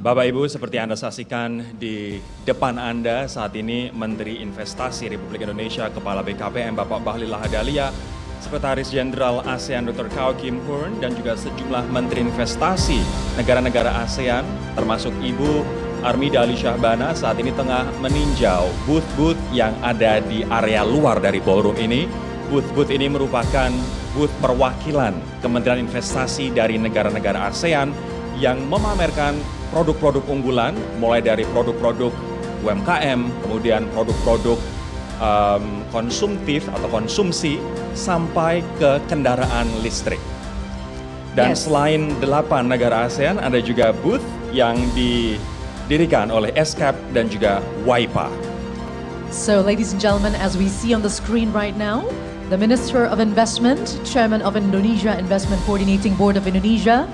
Bapak Ibu, seperti Anda saksikan di depan Anda saat ini Menteri Investasi Republik Indonesia, Kepala BKPM Bapak Bahlil Lahadalia, Sekretaris Jenderal ASEAN Dr. Kau Kim Hoorn, dan juga sejumlah Menteri Investasi negara-negara ASEAN, termasuk Ibu Armida Ali Syahbana, saat ini tengah meninjau booth-booth yang ada di area luar dari ballroom ini. Booth-booth ini merupakan booth perwakilan Kementerian Investasi dari negara-negara ASEAN yang memamerkan produk-produk unggulan, mulai dari produk-produk UMKM, kemudian produk-produk konsumtif atau konsumsi, sampai ke kendaraan listrik. Dan selain 8 negara ASEAN, ada juga booth yang didirikan oleh ESCAP dan juga WIPA. So, ladies and gentlemen, as we see on the screen right now, the Minister of Investment, Chairman of Indonesia Investment Coordinating Board of Indonesia,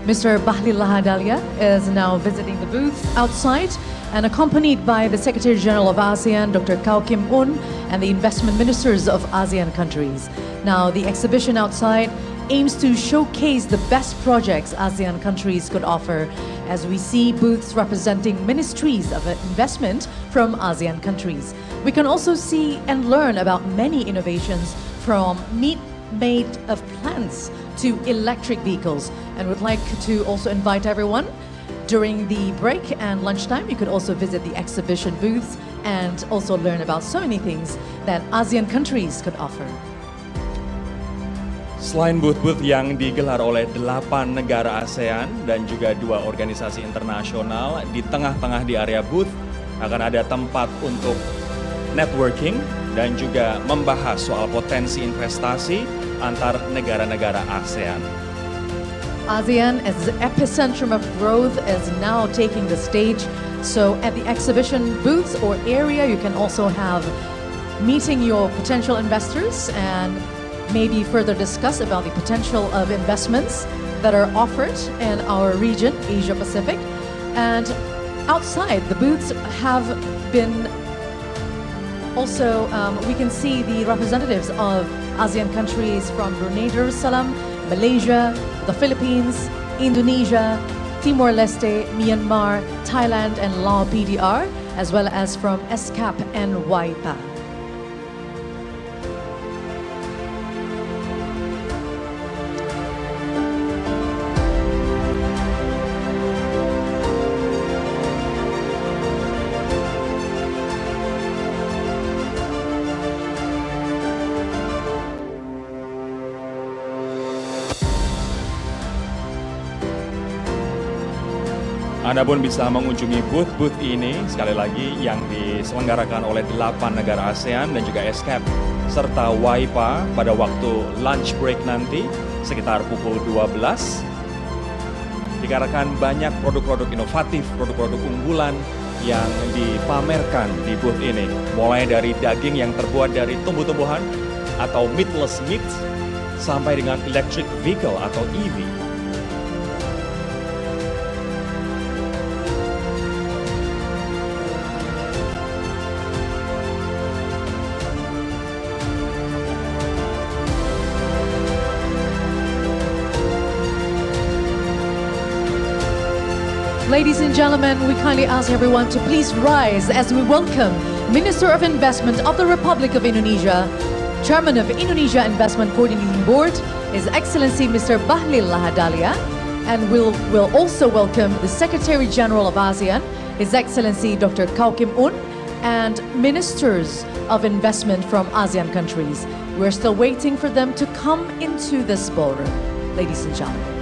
Mr. Bahlil Lahadalia, is now visiting the booth outside and accompanied by the Secretary General of ASEAN, Dr. Kau Kim Hoorn, and the investment ministers of ASEAN countries. Now, the exhibition outside aims to showcase the best projects ASEAN countries could offer, as we see booths representing ministries of investment from ASEAN countries. We can also see and learn about many innovations, from meat made of plants to electric vehicles, and would like to also invite everyone during the break and lunchtime. You could also visit the exhibition booths and also learn about so many things that ASEAN countries could offer. Selain booth-booth yang digelar oleh 8 negara ASEAN dan juga 2 organisasi internasional, di tengah-tengah di area booth akan ada tempat untuk networking dan juga membahas soal potensi investasi antar negara-negara ASEAN. ASEAN as the epicentrum of growth is now taking the stage. So at the exhibition booths or area, you can also have meeting your potential investors and maybe further discuss about the potential of investments that are offered in our region, Asia Pacific. And outside, the booths have been also, we can see the representatives of ASEAN countries from Brunei Darussalam, Malaysia, the Philippines, Indonesia, Timor-Leste, Myanmar, Thailand, and Laos PDR, as well as from ESCAP and WIPA. Anda pun bisa mengunjungi booth-booth ini, sekali lagi yang diselenggarakan oleh 8 negara ASEAN dan juga ESCAP, serta WIPA pada waktu lunch break nanti sekitar pukul 12. Dikarenakan banyak produk-produk inovatif, produk-produk unggulan yang dipamerkan di booth ini, mulai dari daging yang terbuat dari tumbuh-tumbuhan atau meatless meat, sampai dengan electric vehicle atau EV. Ladies and gentlemen, we kindly ask everyone to please rise as we welcome Minister of Investment of the Republic of Indonesia, Chairman of Indonesia Investment Coordinating Board, His Excellency Mr. Bahlil Lahadalia, and we'll also welcome the Secretary General of ASEAN, His Excellency Dr. Kau Kim Hoorn, and Ministers of Investment from ASEAN countries. We're still waiting for them to come into this ballroom, ladies and gentlemen.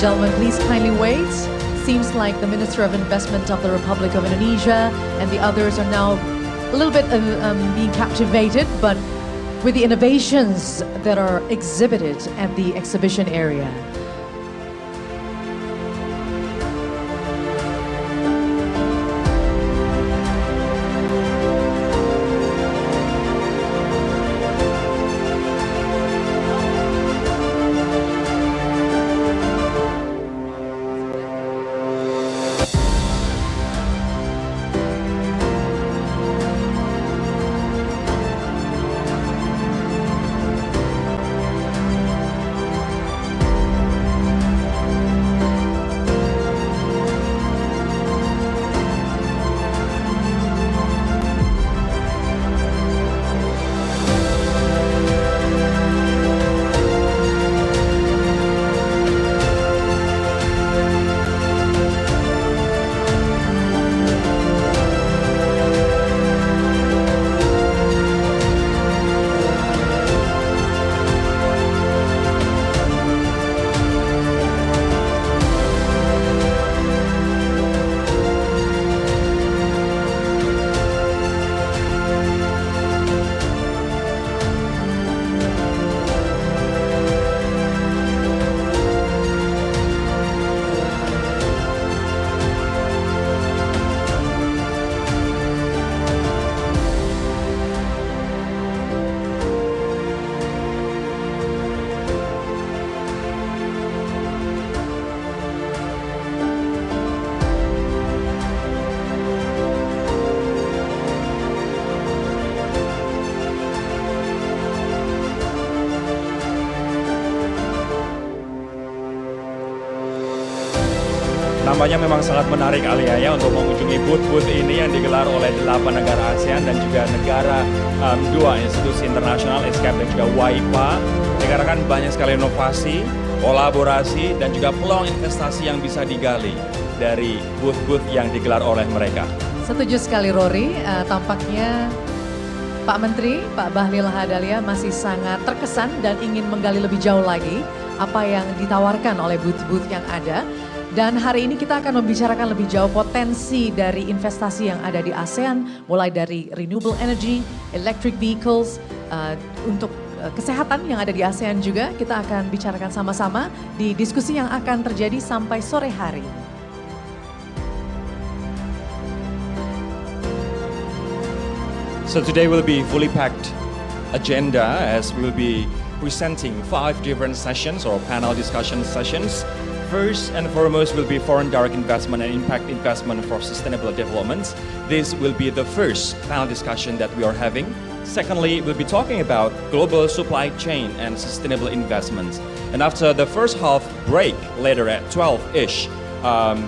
gentlemen, please kindly wait. Seems like the Minister of Investment of the Republic of Indonesia and the others are now a little bit being captivated, but with the innovations that are exhibited at the exhibition area. Nampaknya memang sangat menarik Alia ya untuk mengunjungi booth-booth ini yang digelar oleh 8 negara ASEAN dan juga negara 2 institusi internasional ASEAN dan juga WIPA. Dikarenakan banyak sekali inovasi, kolaborasi dan juga peluang investasi yang bisa digali dari booth-booth yang digelar oleh mereka. Setuju sekali Rory, tampaknya Pak Menteri, Pak Bahlil Lahadalia masih sangat terkesan dan ingin menggali lebih jauh lagi apa yang ditawarkan oleh booth-booth yang ada. Dan hari ini kita akan membicarakan lebih jauh potensi dari investasi yang ada di ASEAN, mulai dari renewable energy, electric vehicles, untuk kesehatan yang ada di ASEAN juga. Kita akan bicarakan sama-sama di diskusi yang akan terjadi sampai sore hari. So today will be fully packed agenda as we will be presenting 5 different sessions or panel discussion sessions. First and foremost will be foreign direct investment and impact investment for sustainable development. This will be the first panel discussion that we are having. Secondly, we'll be talking about global supply chain and sustainable investments. And after the first half break, later at 12-ish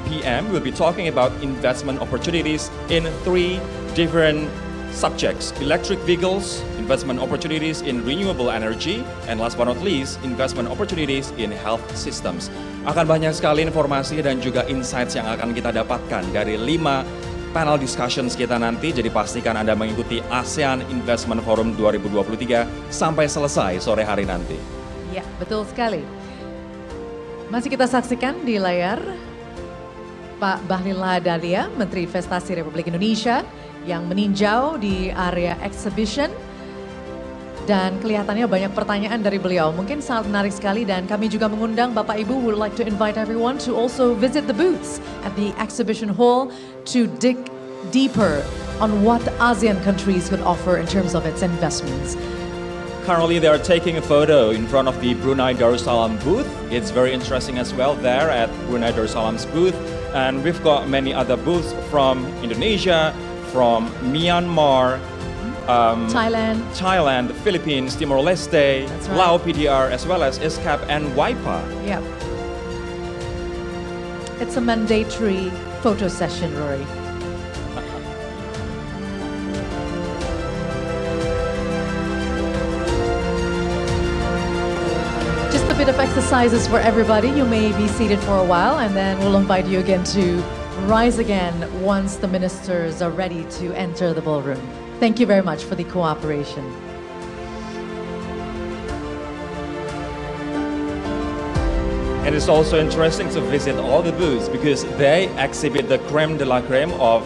p.m., we'll be talking about investment opportunities in 3 different subjects: electric vehicles, investment opportunities in renewable energy, and last but not least, investment opportunities in health systems. Akan banyak sekali informasi dan juga insights yang akan kita dapatkan dari 5 panel discussions kita nanti, jadi pastikan Anda mengikuti ASEAN Investment Forum 2023 sampai selesai sore hari nanti. Ya, betul sekali. Masih kita saksikan di layar Pak Bahlil Lahadalia, Menteri Investasi Republik Indonesia, yang meninjau di area exhibition dan kelihatannya banyak pertanyaan dari beliau. Mungkin sangat menarik sekali dan kami juga mengundang Bapak Ibu would like to invite everyone to also visit the booths at the exhibition hall to dig deeper on what ASEAN countries could offer in terms of its investments. Currently they are taking a photo in front of the Brunei Darussalam booth. It's very interesting as well there at Brunei Darussalam's booth. And we've got many other booths from Indonesia, from Myanmar, Thailand, the Philippines, Timor-Leste, right. Lao PDR, as well as ISCAP and WIPA. Yeah. It's a mandatory photo session, Rory. Just a bit of exercises for everybody. You may be seated for a while and then we'll invite you again to rise again once the ministers are ready to enter the ballroom. Thank you very much for the cooperation. And it's also interesting to visit all the booths because they exhibit the creme de la creme of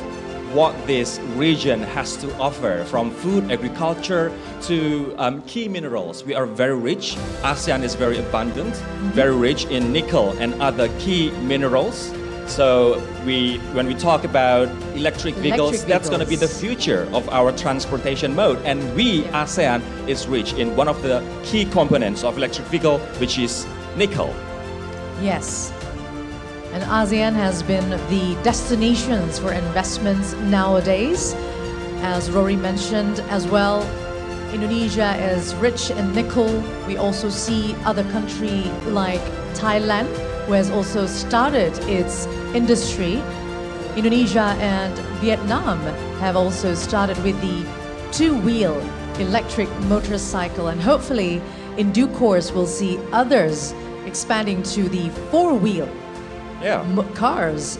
what this region has to offer, from food, agriculture to key minerals. We are very rich. ASEAN is very abundant, very rich in nickel and other key minerals. So when we talk about electric vehicles, that's going to be the future of our transportation mode. And ASEAN is rich in one of the key components of electric vehicle, which is nickel. Yes. And ASEAN has been the destinations for investments nowadays. As Rory mentioned as well, Indonesia is rich in nickel. We also see other countries like Thailand, who has also started its industry. Indonesia and Vietnam have also started with the two-wheel electric motorcycle, and hopefully in due course we'll see others expanding to the four-wheel cars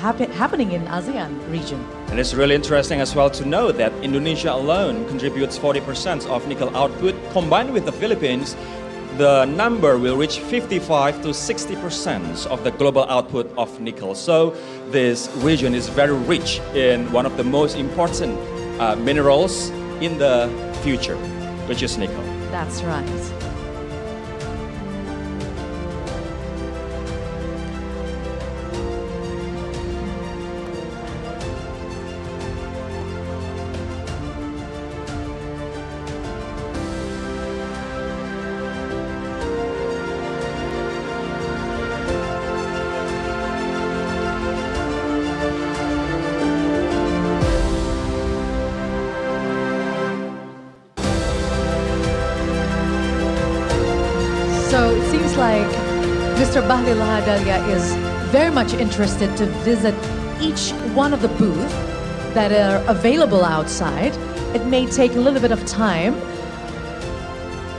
happening in ASEAN region. And it's really interesting as well to know that Indonesia alone contributes 40% of nickel output. Combined with the Philippines, the number will reach 55 to 60% of the global output of nickel. So this region is very rich in one of the most important minerals in the future, which is nickel. That's right. So it seems like Mr. Bahlil Lahadalia is very much interested to visit each one of the booths that are available outside. It may take a little bit of time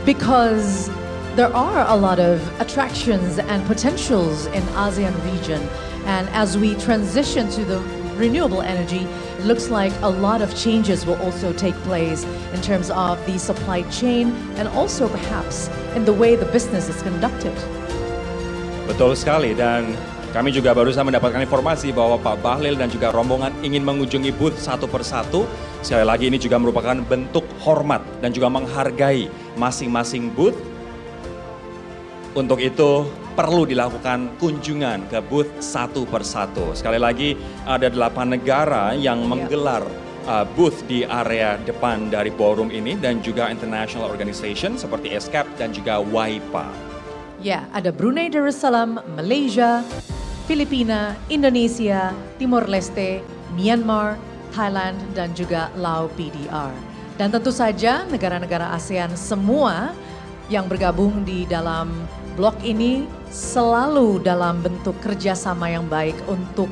because there are a lot of attractions and potentials in ASEAN region. And as we transition to the renewable energy, it looks like a lot of changes will also take place in terms of the supply chain and also perhaps in the way the business is conducted. Betul sekali, dan kami juga barusan mendapatkan informasi bahwa Pak Bahlil dan juga rombongan ingin mengunjungi booth satu persatu. Sekali lagi ini juga merupakan bentuk hormat dan juga menghargai masing-masing booth. Untuk itu perlu dilakukan kunjungan ke booth satu persatu. Sekali lagi ada 8 negara yang menggelar booth di area depan dari ballroom ini dan juga international organization seperti ASCAP dan juga WIPA. Ya, ada Brunei Darussalam, Malaysia, Filipina, Indonesia, Timor Leste, Myanmar, Thailand, dan juga Laos PDR. Dan tentu saja negara-negara ASEAN semua yang bergabung di dalam blok ini selalu dalam bentuk kerjasama yang baik untuk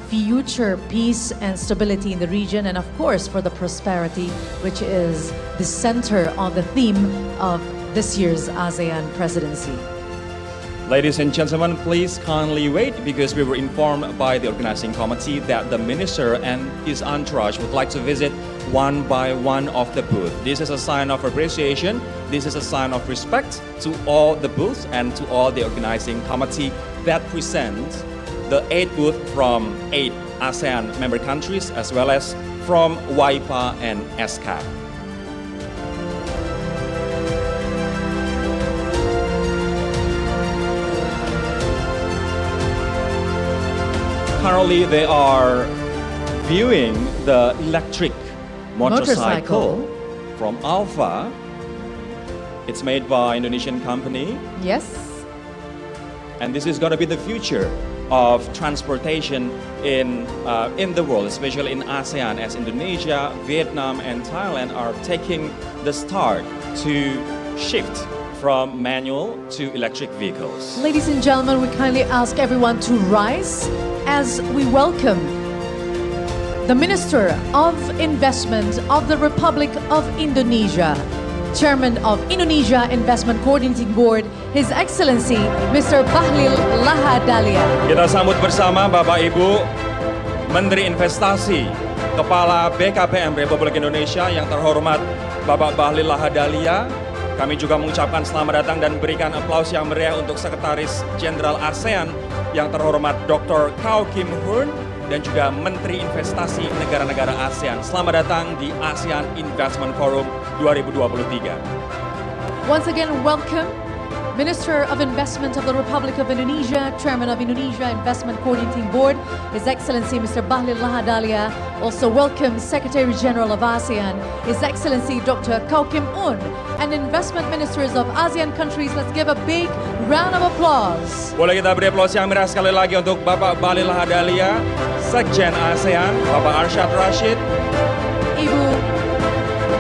future peace and stability in the region, and of course for the prosperity, which is the center of the theme of this year's ASEAN presidency. Ladies and gentlemen, please kindly wait because we were informed by the organizing committee that the minister and his entourage would like to visit one by one of the booths. This is a sign of appreciation. This is a sign of respect to all the booths and to all the organizing committee that presents the 8 booths from 8 ASEAN member countries as well as from WIPA and ASCAP. Currently, they are viewing the electric motorcycle from Alpha. It's made by Indonesian company. Yes. And this is going to be the future of transportation in the world, especially in ASEAN, as Indonesia, Vietnam, and Thailand are taking the start to shift from manual to electric vehicles. Ladies and gentlemen, we kindly ask everyone to rise as we welcome the Minister of Investment of the Republic of Indonesia, Chairman of Indonesia Investment Coordinating Board, His Excellency Mr. Bahlil Lahadalia. Kita sambut bersama Bapak Ibu Menteri Investasi, Kepala BKPM Republik Indonesia yang terhormat Bapak Bahlil Lahadalia, Kami juga mengucapkan selamat datang dan berikan aplaus yang meriah untuk Sekretaris Jenderal ASEAN yang terhormat Dr. Kao Kim Hoorn dan juga Menteri Investasi Negara-Negara ASEAN. Selamat datang di ASEAN Investment Forum 2023. Once again, welcome Minister of Investment of the Republic of Indonesia, Chairman of Indonesia Investment Coordinating Board, His Excellency Mr. Bahlil Lahadalia. Also welcome Secretary General of ASEAN, His Excellency Dr. Kao Kim Hoorn, and investment ministers of ASEAN countries. Let's give a big round of applause. Boleh kita beri aplaus yang meriah sekali lagi untuk Bapak Bahlil Lahadalia, Sekjen ASEAN, Bapak Arsyad Rashid, Ibu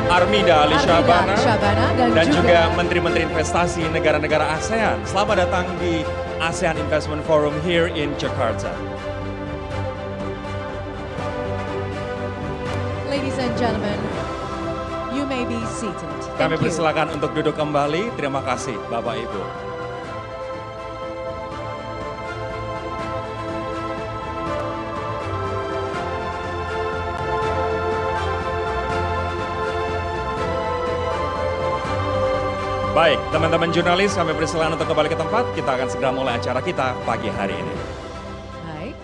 Armida Ali Syahbana, dan juga Menteri-Menteri Investasi Negara-Negara ASEAN. Selamat datang di ASEAN Investment Forum here in Jakarta. Ladies and gentlemen, you may be seated. Kami persilakan untuk duduk kembali. Terima kasih Bapak Ibu. Baik, teman-teman jurnalis, kami persilakan untuk kembali ke tempat. Kita akan segera mulai acara kita pagi hari ini. Baik.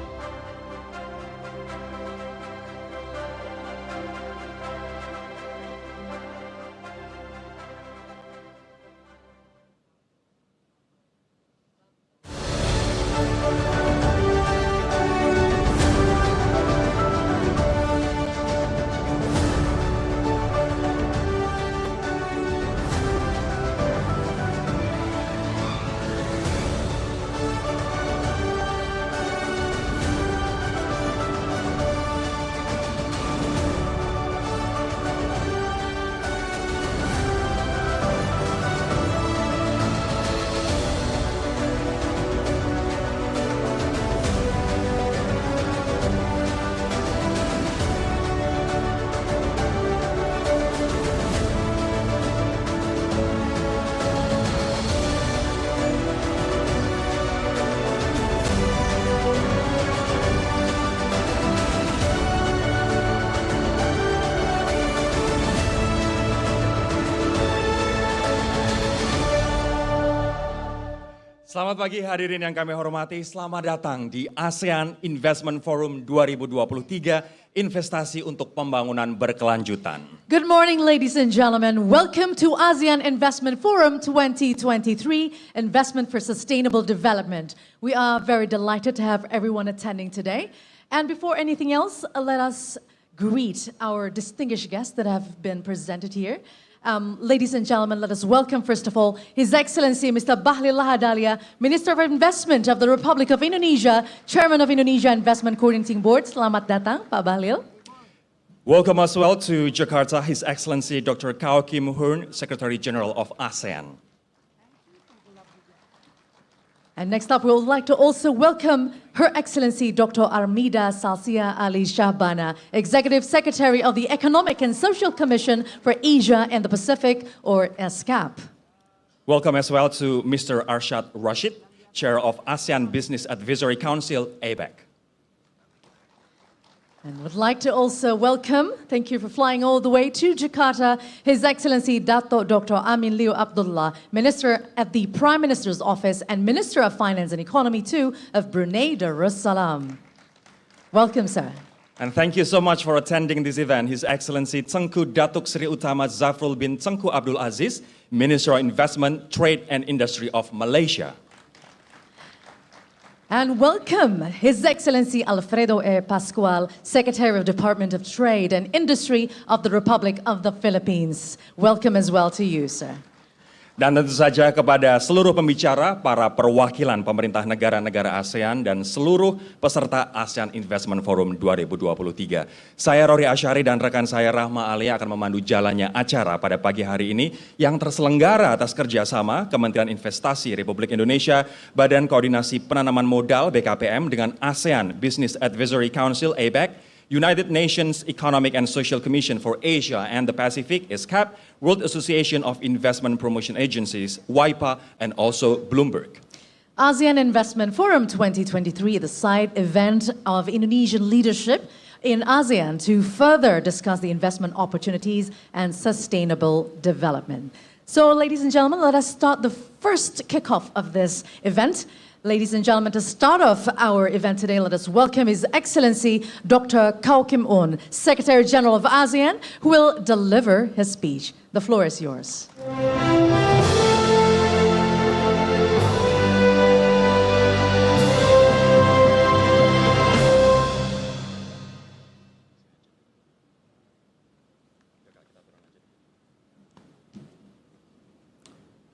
Selamat pagi hadirin yang kami hormati, selamat datang di ASEAN Investment Forum 2023, investasi untuk pembangunan berkelanjutan. Good morning, ladies and gentlemen. Welcome to ASEAN Investment Forum 2023, Investment for Sustainable Development. We are very delighted to have everyone attending today. And before anything else, let us greet our distinguished guests that have been presented here. Ladies and gentlemen, let us welcome, first of all, His Excellency Mr. Bahlil Lahadalia, Minister of Investment of the Republic of Indonesia, Chairman of Indonesia Investment Coordinating Board. Selamat datang, Pak Bahlil. Welcome as well to Jakarta, His Excellency Dr. Kao Kim Hoorn, Secretary General of ASEAN. And next up, we would like to also welcome Her Excellency Dr. Armida Salsia Ali Syahbana, Executive Secretary of the Economic and Social Commission for Asia and the Pacific, or ESCAP. Welcome as well to Mr. Arsyad Rashid, Chair of ASEAN Business Advisory Council, APEC. And would like to also welcome, thank you for flying all the way to Jakarta, His Excellency Dato Dr. Amin Liu Abdullah, Minister at the Prime Minister's Office and Minister of Finance and Economy too of Brunei Darussalam. Welcome, sir. And thank you so much for attending this event, His Excellency Tengku Datuk Sri Utama Zafrul bin Tengku Abdul Aziz, Minister of Investment, Trade and Industry of Malaysia. And welcome His Excellency Alfredo E. Pascual, Secretary of Department of Trade and Industry of the Republic of the Philippines. Welcome as well to you, sir. Dan tentu saja kepada seluruh pembicara, para perwakilan pemerintah negara-negara ASEAN dan seluruh peserta ASEAN Investment Forum 2023. Saya Rory Asyari dan rekan saya Rahma Alia akan memandu jalannya acara pada pagi hari ini yang terselenggara atas kerjasama Kementerian Investasi Republik Indonesia, Badan Koordinasi Penanaman Modal BKPM dengan ASEAN Business Advisory Council APEC, United Nations Economic and Social Commission for Asia and the Pacific, ESCAP, World Association of Investment Promotion Agencies, WIPA, and also Bloomberg. ASEAN Investment Forum 2023, the side event of Indonesian leadership in ASEAN to further discuss the investment opportunities and sustainable development. So, ladies and gentlemen, let us start the first kickoff of this event. Ladies and gentlemen, to start off our event today, let us welcome His Excellency Dr. Kao Kim Hoorn, Secretary General of ASEAN, who will deliver his speech. The floor is yours.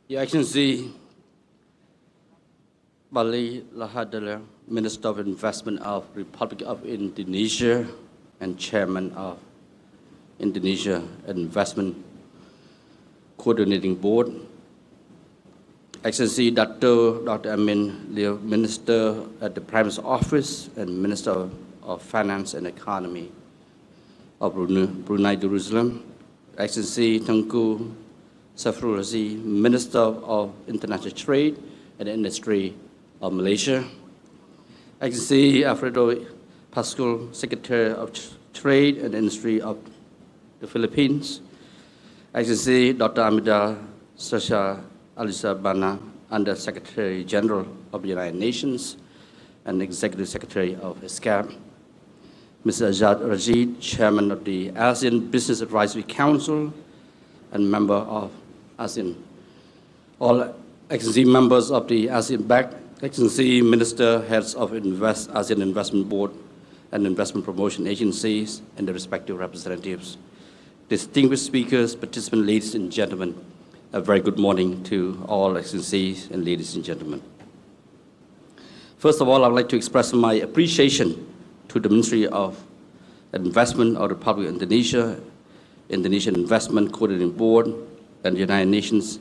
Your Excellency, Bali Lahadalia, Minister of Investment of Republic of Indonesia and Chairman of Indonesia Investment Coordinating Board, Excellency Dr. Amin Leo, Minister at the Prime Minister's Office and Minister of Finance and Economy of Brunei Darussalam, Excellency Tengku Safrul Razi, Minister of International Trade and Industry of Malaysia, Excellency Alfredo Pascual, Secretary of Trade and Industry of the Philippines, Excellency Dr. Amida Sasha Alisa Bana, Under Secretary General of the United Nations and Executive Secretary of ESCAP, Mr. Azad Rajid, Chairman of the ASEAN Business Advisory Council and member of ASEAN, all Excellency members of the ASEAN-backed, Excellency Minister, heads of ASEAN Investment Board and Investment Promotion Agencies and the respective representatives, distinguished speakers, participants, ladies and gentlemen, a very good morning to all Excellencies and ladies and gentlemen. First of all, I would like to express my appreciation to the Ministry of Investment of the Republic of Indonesia, Indonesian Investment Coordinating Board, and the United Nations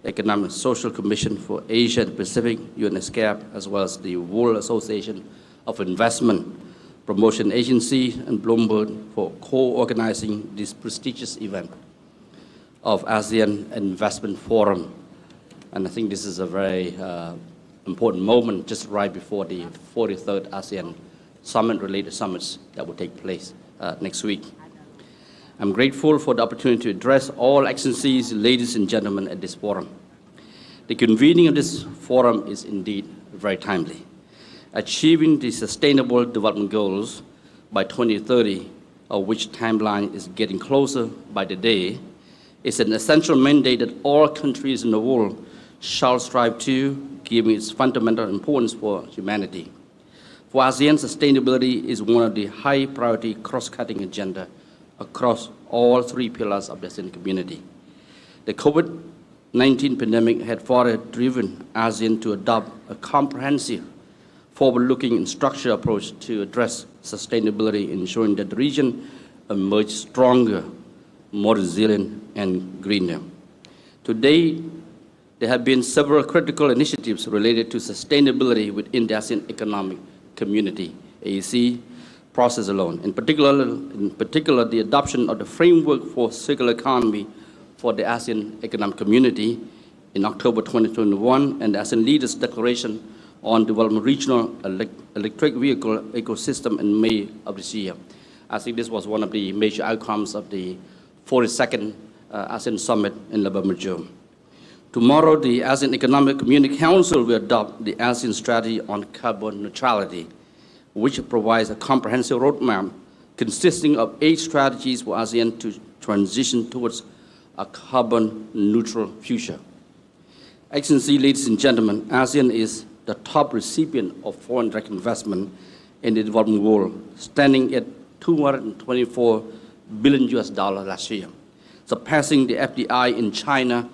Economic and Social Commission for Asia and Pacific, UNESCAP, as well as the World Association of Investment Promotion Agency and Bloomberg for co-organizing this prestigious event of ASEAN Investment Forum. And I think this is a very important moment just right before the 43rd ASEAN Summit-related summits that will take place next week. I'm grateful for the opportunity to address all Excellencies, ladies and gentlemen, at this forum. The convening of this forum is indeed very timely. Achieving the Sustainable Development Goals by 2030, of which timeline is getting closer by the day, is an essential mandate that all countries in the world shall strive to, given its fundamental importance for humanity. For ASEAN, sustainability is one of the high priority cross-cutting agenda across all three pillars of the ASEAN community. The COVID-19 pandemic had further driven ASEAN to adopt a comprehensive, forward-looking and structured approach to address sustainability, ensuring that the region emerged stronger, more resilient, and greener. Today, there have been several critical initiatives related to sustainability within the ASEAN Economic Community, AEC, process alone. In particular, the adoption of the framework for circular economy for the ASEAN Economic Community in October 2021, and the ASEAN Leaders Declaration on Development Regional Electric Vehicle Ecosystem in May of this year. I think this was one of the major outcomes of the 42nd ASEAN Summit in Labuan. Tomorrow, the ASEAN Economic Community Council will adopt the ASEAN Strategy on Carbon Neutrality, which provides a comprehensive roadmap consisting of 8 strategies for ASEAN to transition towards a carbon-neutral future. Excellency, ladies and gentlemen, ASEAN is the top recipient of foreign direct investment in the developing world, standing at $224 billion last year, surpassing the FDI in China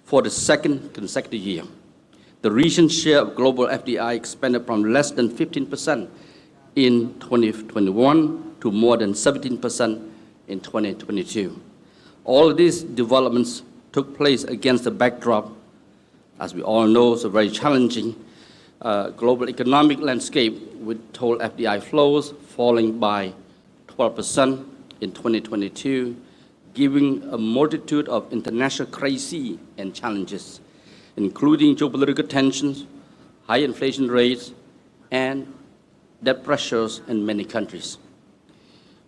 for the second consecutive year. The region's share of global FDI expanded from less than 15% in 2021 to more than 17% in 2022. All of these developments took place against the backdrop, as we all know, is a very challenging global economic landscape with total FDI flows falling by 12% in 2022, giving a multitude of international crises and challenges, including geopolitical tensions, high inflation rates, and debt pressures in many countries.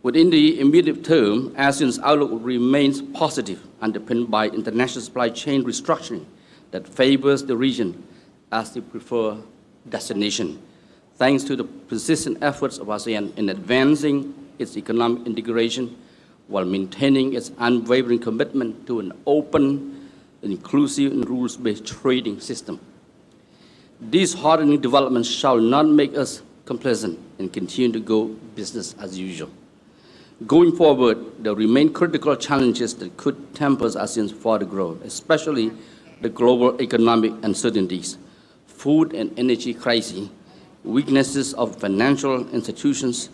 Within the immediate term, ASEAN's outlook remains positive, underpinned by international supply chain restructuring that favors the region as the preferred destination, thanks to the persistent efforts of ASEAN in advancing its economic integration while maintaining its unwavering commitment to an open, inclusive, and rules-based trading system. These heartening developments shall not make us complacent and continue to go business as usual. Going forward, there remain critical challenges that could temper ASEAN's further growth, especially the global economic uncertainties, food and energy crises, weaknesses of financial institutions.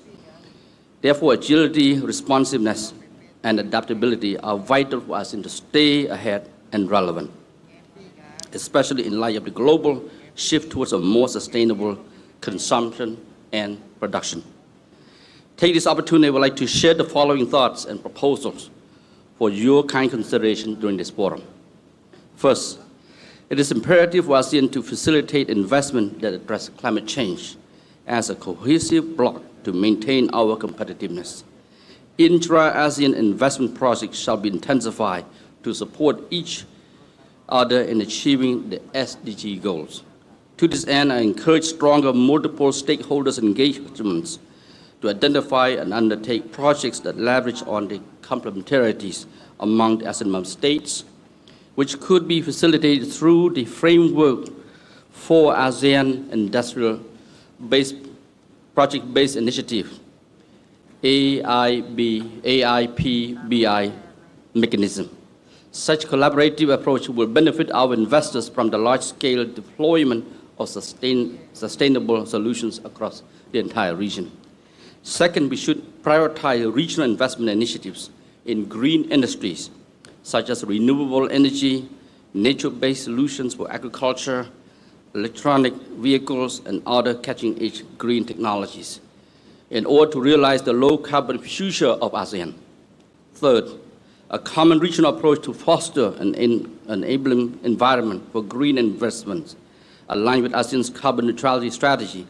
Therefore, agility, responsiveness, and adaptability are vital for ASEAN to stay ahead and relevant, especially in light of the global shift towards a more sustainable consumption and production. Take this opportunity, I would like to share the following thoughts and proposals for your kind consideration during this forum. First, it is imperative for ASEAN to facilitate investment that address climate change as a cohesive bloc to maintain our competitiveness. Intra-ASEAN investment projects shall be intensified to support each other in achieving the SDG goals. To this end, I encourage stronger multiple stakeholders engagements to identify and undertake projects that leverage on the complementarities among the ASEAN member states, which could be facilitated through the framework for ASEAN industrial-based project-based initiative, AIPBI mechanism. Such collaborative approach will benefit our investors from the large-scale deployment of sustainable solutions across the entire region. Second, we should prioritize regional investment initiatives in green industries, such as renewable energy, nature-based solutions for agriculture, electronic vehicles, and other cutting-edge green technologies, in order to realize the low-carbon future of ASEAN. Third, a common regional approach to foster an enabling environment for green investments, aligned with ASEAN's carbon neutrality strategy,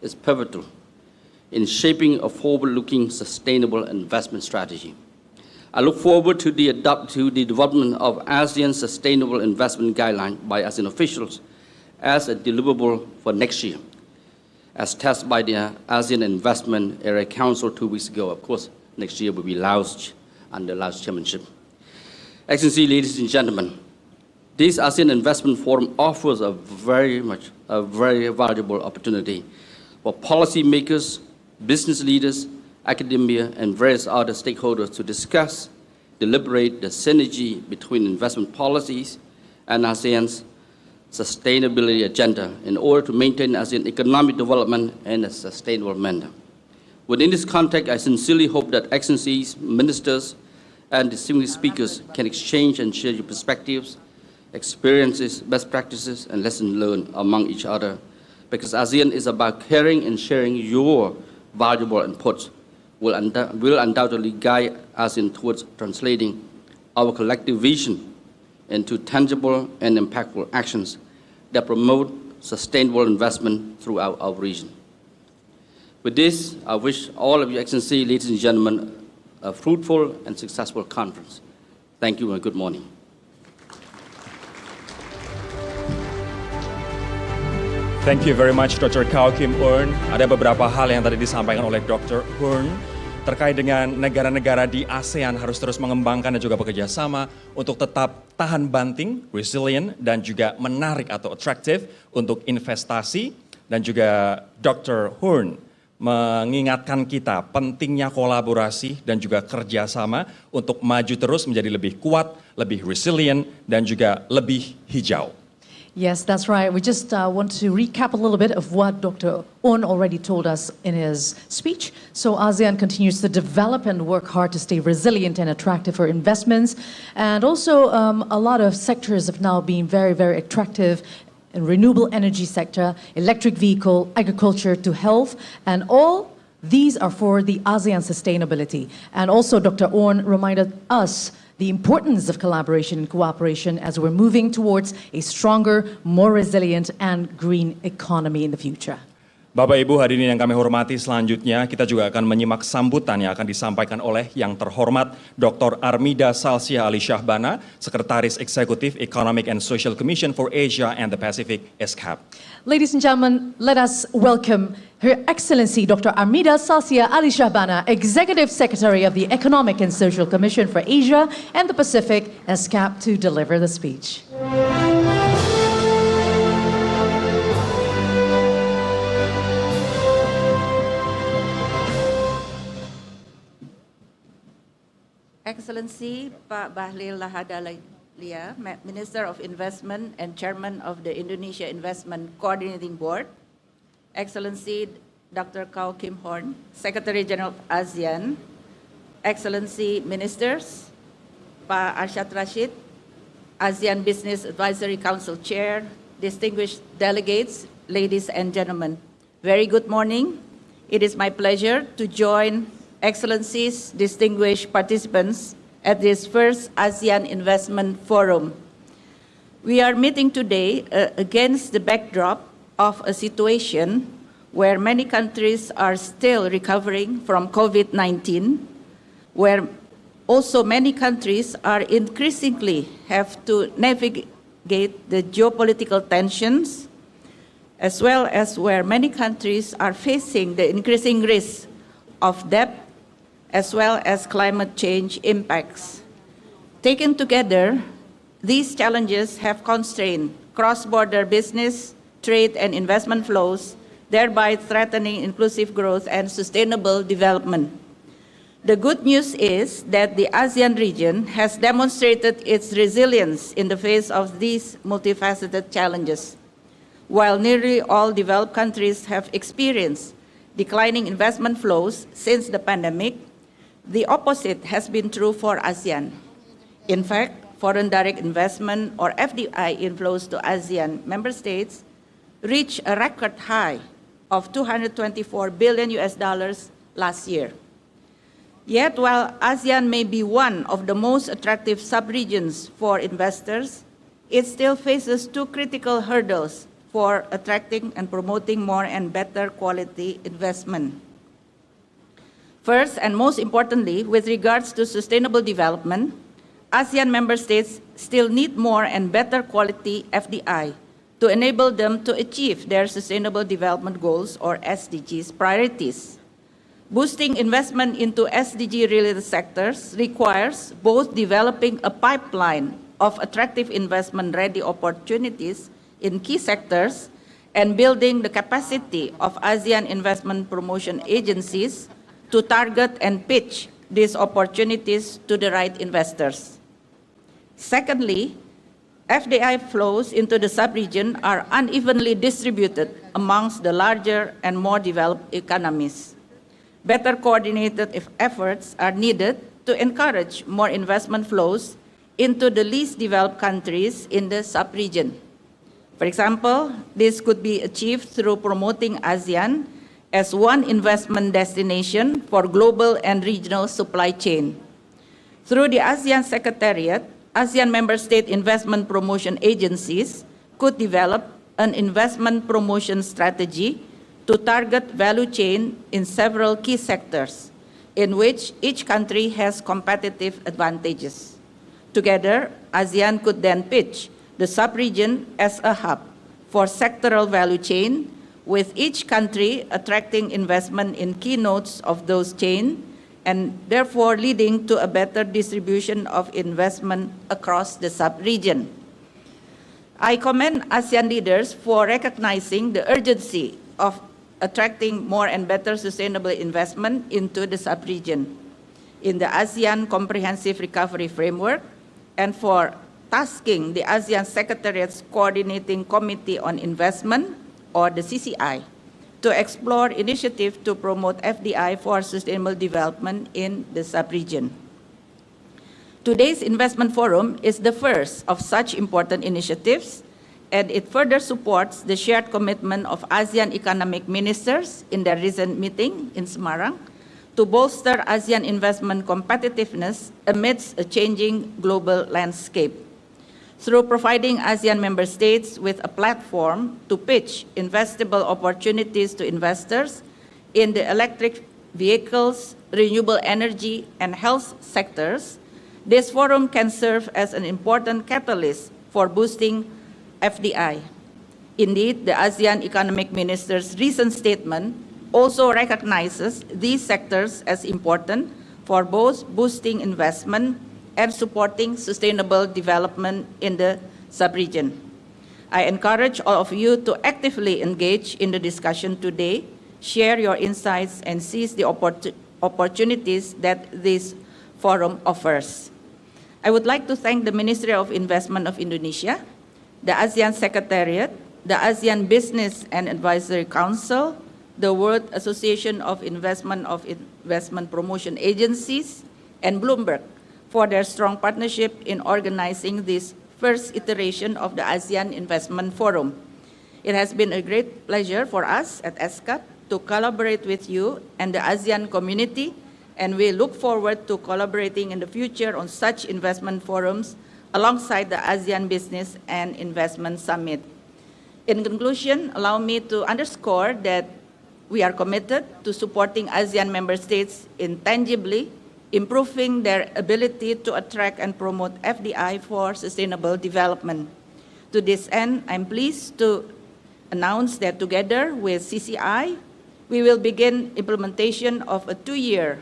is pivotal in shaping a forward-looking, sustainable investment strategy. I look forward to the development of ASEAN Sustainable Investment Guideline by ASEAN officials as a deliverable for next year, as tested by the ASEAN Investment Area Council 2 weeks ago. Of course, next year will be Laos under Laos chairmanship. Excellency, ladies and gentlemen, this ASEAN Investment Forum offers a very valuable opportunity for policymakers, business leaders, academia, and various other stakeholders to discuss, deliberate the synergy between investment policies and ASEAN's sustainability agenda in order to maintain ASEAN economic development in a sustainable manner. Within this context, I sincerely hope that excellencies, ministers, and distinguished speakers can exchange and share your perspectives, experiences, best practices, and lessons learned among each other, because ASEAN is about caring and sharing your valuable inputs will undoubtedly guide ASEAN towards translating our collective vision into tangible and impactful actions that promote sustainable investment throughout our region. With this, I wish all of you, Excellency, ladies and gentlemen, a fruitful and successful conference. Thank you and good morning. Thank you very much, Dr. Kao Kim Hoorn. Ada beberapa hal yang tadi disampaikan oleh Dr. Hoorn terkait dengan negara-negara di ASEAN harus terus mengembangkan dan juga bekerja sama untuk tetap tahan banting, resilient, dan juga menarik atau atraktif untuk investasi. Dan juga Dr. Hoorn mengingatkan kita pentingnya kolaborasi dan juga kerjasama untuk maju terus menjadi lebih kuat, lebih resilient, dan juga lebih hijau. Yes, that's right. We just want to recap a little bit of what Dr. Hoorn already told us in his speech. So ASEAN continues to develop and work hard to stay resilient and attractive for investments. And also a lot of sectors have now been very, very attractive in renewable energy sector, electric vehicle, agriculture to health, and all these are for the ASEAN sustainability. And also Dr. Hoorn reminded us the importance of collaboration and cooperation as we're moving towards a stronger, more resilient and green economy in the future. Bapak Ibu hadirin yang kami hormati, selanjutnya kita juga akan menyimak sambutan yang akan disampaikan oleh yang terhormat Dr. Armida Salsia Ali Shahbana, Sekretaris Eksekutif Economic and Social Commission for Asia and the Pacific, ESCAP. Ladies and gentlemen, let us welcome Her Excellency Dr. Armida Salsia Ali Shahbana, Executive Secretary of the Economic and Social Commission for Asia and the Pacific, ESCAP, to deliver the speech. Excellency Pak Bahlil Lahadalia, Minister of Investment and Chairman of the Indonesia Investment Coordinating Board, Excellency Dr. Kau Kim Horn, Secretary General of ASEAN, Excellency Ministers, Pak Arsyad Rashid, ASEAN Business Advisory Council Chair, distinguished delegates, ladies and gentlemen, very good morning. It is my pleasure to join Excellencies, distinguished participants at this first ASEAN Investment Forum. We are meeting today against the backdrop of a situation where many countries are still recovering from COVID-19, where also many countries are increasingly have to navigate the geopolitical tensions, as well as where many countries are facing the increasing risk of debt as well as climate change impacts. Taken together, these challenges have constrained cross-border business, trade, and investment flows, thereby threatening inclusive growth and sustainable development. The good news is that the ASEAN region has demonstrated its resilience in the face of these multifaceted challenges. While nearly all developed countries have experienced declining investment flows since the pandemic, the opposite has been true for ASEAN. In fact, foreign direct investment, or FDI, inflows to ASEAN member states reached a record high of $224 billion last year. Yet, while ASEAN may be one of the most attractive sub-regions for investors, it still faces two critical hurdles for attracting and promoting more and better quality investment. First, and most importantly, with regards to sustainable development, ASEAN member states still need more and better quality FDI to enable them to achieve their Sustainable Development Goals, or SDGs, priorities. Boosting investment into SDG-related sectors requires both developing a pipeline of attractive investment-ready opportunities in key sectors and building the capacity of ASEAN investment promotion agencies to target and pitch these opportunities to the right investors. Secondly, FDI flows into the sub-region are unevenly distributed amongst the larger and more developed economies. Better coordinated efforts are needed to encourage more investment flows into the least developed countries in the sub-region. For example, this could be achieved through promoting ASEAN as one investment destination for global and regional supply chain. Through the ASEAN Secretariat, ASEAN member state investment promotion agencies could develop an investment promotion strategy to target value chain in several key sectors in which each country has competitive advantages. Together, ASEAN could then pitch the sub-region as a hub for sectoral value chain, with each country attracting investment in key nodes of those chains, and therefore leading to a better distribution of investment across the sub-region. I commend ASEAN leaders for recognizing the urgency of attracting more and better sustainable investment into the sub-region in the ASEAN Comprehensive Recovery Framework, and for tasking the ASEAN Secretariat's Coordinating Committee on Investment, or the CCI, to explore initiatives to promote FDI for sustainable development in the sub-region. Today's investment forum is the first of such important initiatives, and it further supports the shared commitment of ASEAN economic ministers in their recent meeting in Semarang to bolster ASEAN investment competitiveness amidst a changing global landscape. through providing ASEAN member states with a platform to pitch investable opportunities to investors in the electric vehicles, renewable energy, and health sectors. This forum can serve as an important catalyst for boosting FDI. Indeed, the ASEAN economic ministers' recent statement also recognizes these sectors as important for both boosting investment and supporting sustainable development in the sub-region. I encourage all of you to actively engage in the discussion today, share your insights, and seize the opportunities that this forum offers. I would like to thank the Ministry of Investment of Indonesia, the ASEAN Secretariat, the ASEAN Business and Advisory Council, the World Association of Investment Promotion Agencies, and Bloomberg for their strong partnership in organizing this first iteration of the ASEAN Investment Forum. It has been a great pleasure for us at ESCAP to collaborate with you and the ASEAN community, and we look forward to collaborating in the future on such investment forums alongside the ASEAN Business and Investment Summit. In conclusion, allow me to underscore that we are committed to supporting ASEAN member states in tangibly improving their ability to attract and promote FDI for sustainable development. To this end, I'm pleased to announce that together with CCI, we will begin implementation of a 2-year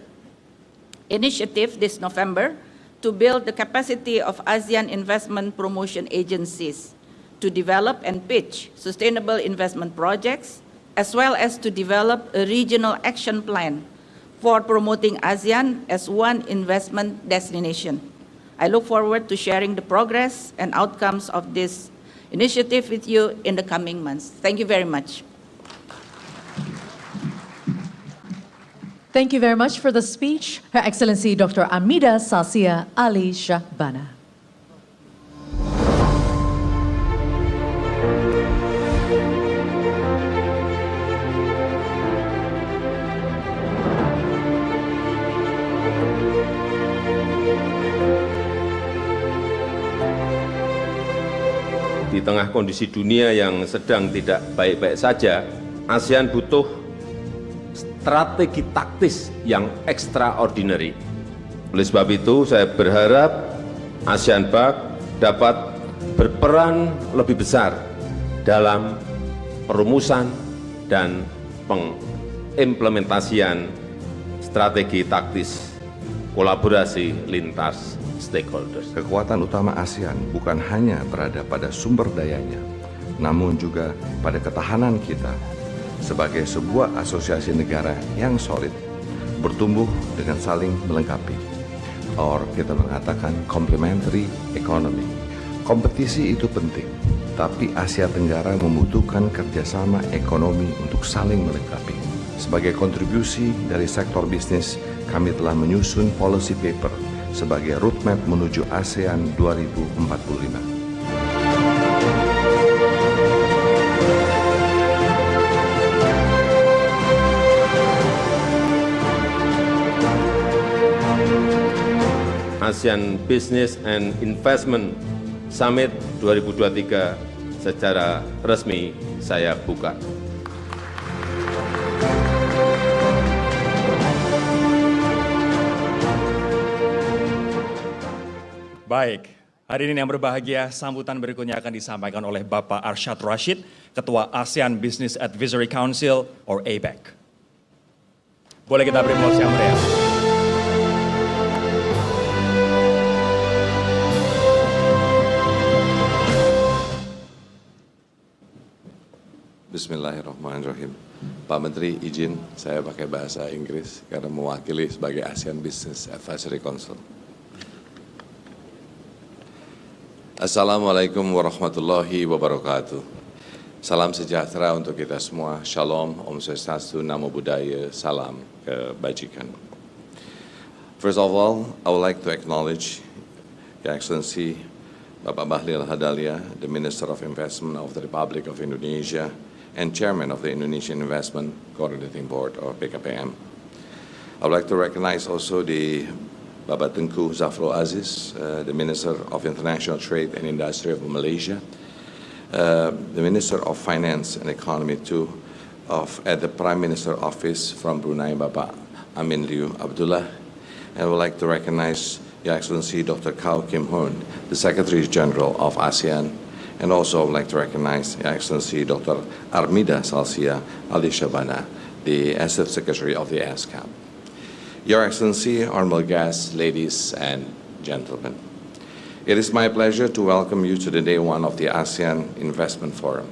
initiative this November to build the capacity of ASEAN investment promotion agencies to develop and pitch sustainable investment projects, as well as to develop a regional action plan for promoting ASEAN as one investment destination. I look forward to sharing the progress and outcomes of this initiative with you in the coming months. Thank you very much. Thank you very much for the speech, Her Excellency Dr. Amida Salsia Ali Shahbana. Di tengah kondisi dunia yang sedang tidak baik-baik saja, ASEAN butuh strategi taktis yang extraordinary. Oleh sebab itu, saya berharap ASEAN Bank dapat berperan lebih besar dalam perumusan dan pengimplementasian strategi taktis kolaborasi lintas stakeholders. Kekuatan utama ASEAN bukan hanya berada pada sumber dayanya, namun juga pada ketahanan kita sebagai sebuah asosiasi negara yang solid, bertumbuh dengan saling melengkapi. Or kita mengatakan complementary economy. Kompetisi itu penting, tapi Asia Tenggara membutuhkan kerjasama ekonomi untuk saling melengkapi. Sebagai kontribusi dari sektor bisnis, kami telah menyusun policy paper sebagai roadmap menuju ASEAN 2045. ASEAN Business and Investment Summit 2023 secara resmi saya buka. Baik, hadirin yang berbahagia, sambutan berikutnya akan disampaikan oleh Bapak Arsyad Rashid, Ketua ASEAN Business Advisory Council, or ABAC. Boleh kita beri aplaus yang meriah. Bismillahirrahmanirrahim. Pak Menteri, izin saya pakai bahasa Inggris karena mewakili sebagai ASEAN Business Advisory Council. Assalamualaikum warahmatullahi wabarakatuh. Salam sejahtera untuk kita semua. Shalom, Om Swastiastu, Namo Buddhaya, salam kebajikan. First of all, I would like to acknowledge Your Excellency Bapak Bahlil Lahadalia, the Minister of Investment of the Republic of Indonesia and Chairman of the Indonesian Investment Coordinating Board, or BKPM. I would like to recognize also the Bapak Tengku Zafrul Aziz, the Minister of International Trade and Industry of Malaysia, the Minister of Finance and Economy too, at the Prime Minister Office from Brunei, Bapak Amin Liu Abdullah. And I would like to recognize Your Excellency Dr. Kao Kim Hoorn, the Secretary General of ASEAN, and also I would like to recognize Your Excellency Dr. Armida Salsia Ali Shabana, the Assistant Secretary of the ASCAP. Your Excellency, honorable guests, ladies and gentlemen, it is my pleasure to welcome you to the day one of the ASEAN Investment Forum.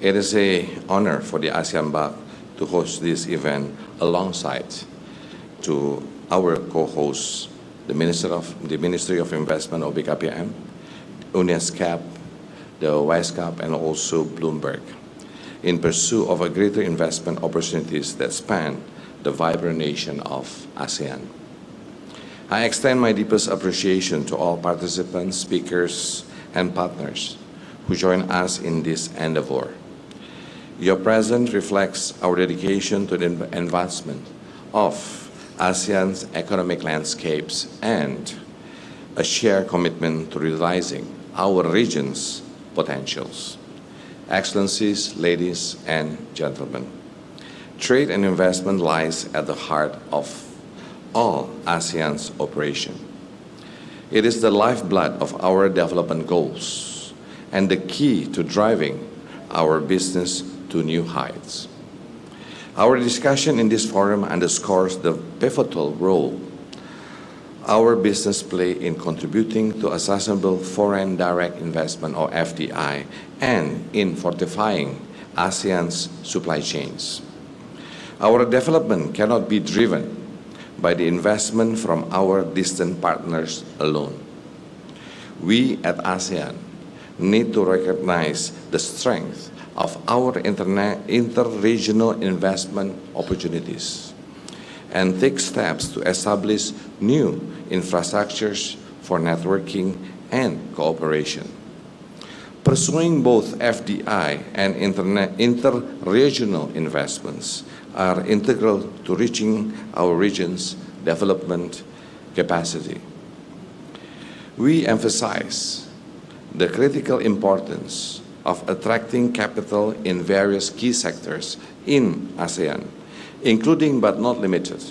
It is an honor for the ASEAN BAC to host this event alongside to our co-hosts, the Ministry of Investment of BKPM, UNESCAP, the WISECAP, and also Bloomberg, in pursuit of a greater investment opportunities that span the vibrant nation of ASEAN. I extend my deepest appreciation to all participants, speakers, and partners who join us in this endeavor. Your presence reflects our dedication to the advancement of ASEAN's economic landscapes and a shared commitment to realizing our region's potentials. Excellencies, ladies and gentlemen, trade and investment lies at the heart of all ASEAN's operation. It is the lifeblood of our development goals and the key to driving our business to new heights. Our discussion in this forum underscores the pivotal role our business play in contributing to a sustainable foreign direct investment, or FDI, and in fortifying ASEAN's supply chains. Our development cannot be driven by the investment from our distant partners alone. We at ASEAN need to recognize the strength of our inter-regional investment opportunities and take steps to establish new infrastructures for networking and cooperation. Pursuing both FDI and inter-regional investments are integral to reaching our region's development capacity. We emphasize the critical importance of attracting capital in various key sectors in ASEAN, including but not limited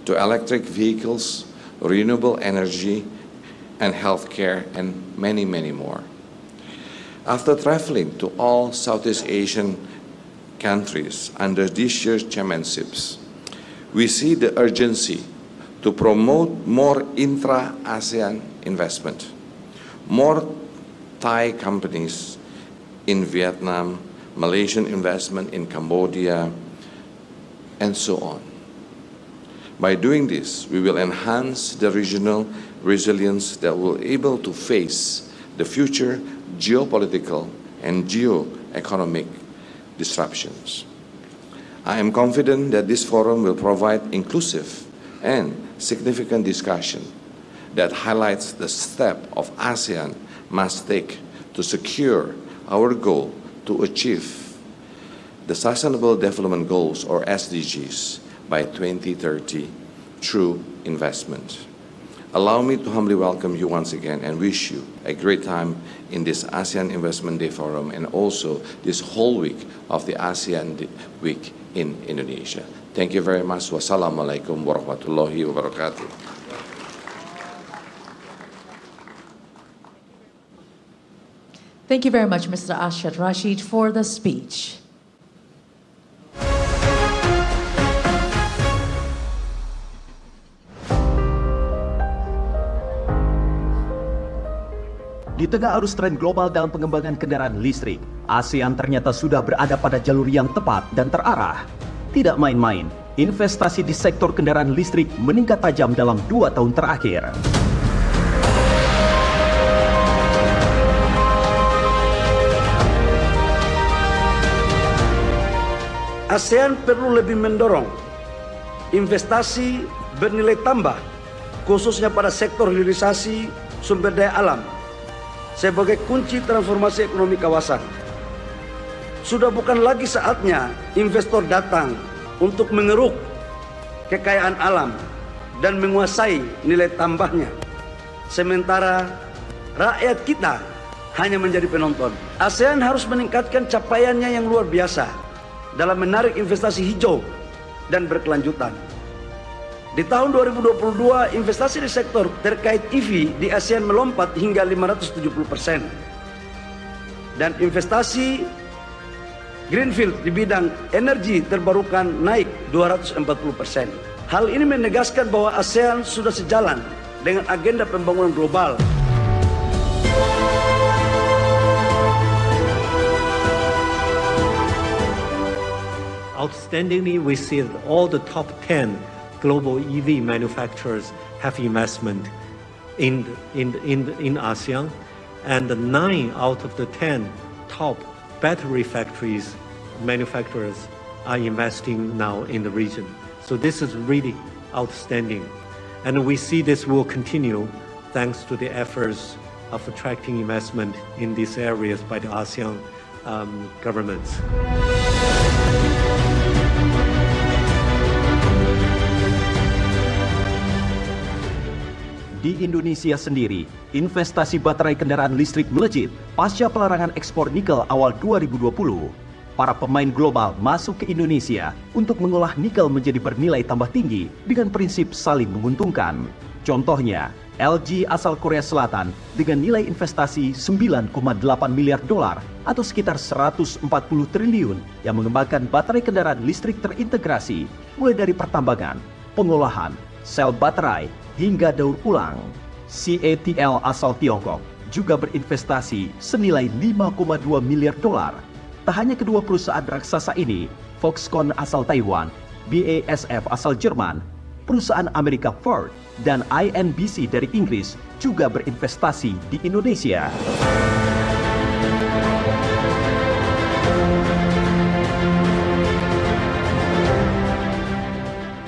to electric vehicles, renewable energy, and healthcare, and many, many more. After traveling to all Southeast Asian countries under this year's chairmanships, we see the urgency to promote more intra-ASEAN investment, more Thai companies in Vietnam, Malaysian investment in Cambodia, and so on. By doing this, we will enhance the regional resilience that will be able to face the future geopolitical and geo-economic disruptions. I am confident that this forum will provide inclusive and significant discussion that highlights the step of ASEAN must take to secure our goal to achieve the Sustainable Development Goals, or SDGs, by 2030 through investment. Allow me to humbly welcome you once again and wish you a great time in this ASEAN Investment Day Forum and also this whole week of the ASEAN Week in Indonesia. Thank you very much. Wassalamualaikum warahmatullahi wabarakatuh. Thank you very much, Mr. Arshad Rashid, for the speech. Di tengah arus tren global dalam pengembangan kendaraan listrik, ASEAN ternyata sudah berada pada jalur yang tepat dan terarah. Tidak main-main, investasi di sektor kendaraan listrik meningkat tajam dalam 2 tahun terakhir. ASEAN perlu lebih mendorong investasi bernilai tambah, khususnya pada sektor hilirisasi sumber daya alam, sebagai kunci transformasi ekonomi kawasan. Sudah bukan lagi saatnya investor datang untuk mengeruk kekayaan alam, dan menguasai nilai tambahnya. Sementara rakyat kita hanya menjadi penonton. ASEAN harus meningkatkan capaiannya yang luar biasa dalam menarik investasi hijau dan berkelanjutan. Di tahun 2022, investasi di sektor terkait EV di ASEAN melompat hingga 570%. Dan investasi Greenfield di bidang energi terbarukan naik 240%. Hal ini menegaskan bahwa ASEAN sudah sejalan dengan agenda pembangunan global. Outstandingly, we see that all the top 10 global EV manufacturers have investment in ASEAN, and 9 out of the 10 top battery manufacturers are investing now in the region. So this is really outstanding. And we see this will continue thanks to the efforts of attracting investment in these areas by the ASEAN governments. Di Indonesia sendiri, investasi baterai kendaraan listrik melejit pasca pelarangan ekspor nikel awal 2020. Para pemain global masuk ke Indonesia untuk mengolah nikel menjadi bernilai tambah tinggi dengan prinsip saling menguntungkan. Contohnya, LG asal Korea Selatan dengan nilai investasi 9,8 miliar dolar atau sekitar 140 triliun yang mengembangkan baterai kendaraan listrik terintegrasi mulai dari pertambangan, pengolahan, sel baterai, hingga daur ulang. CATL asal Tiongkok juga berinvestasi senilai 5,2 miliar dolar. Tak hanya kedua perusahaan raksasa ini, Foxconn asal Taiwan, BASF asal Jerman, perusahaan Amerika Ford, dan INBC dari Inggris juga berinvestasi di Indonesia.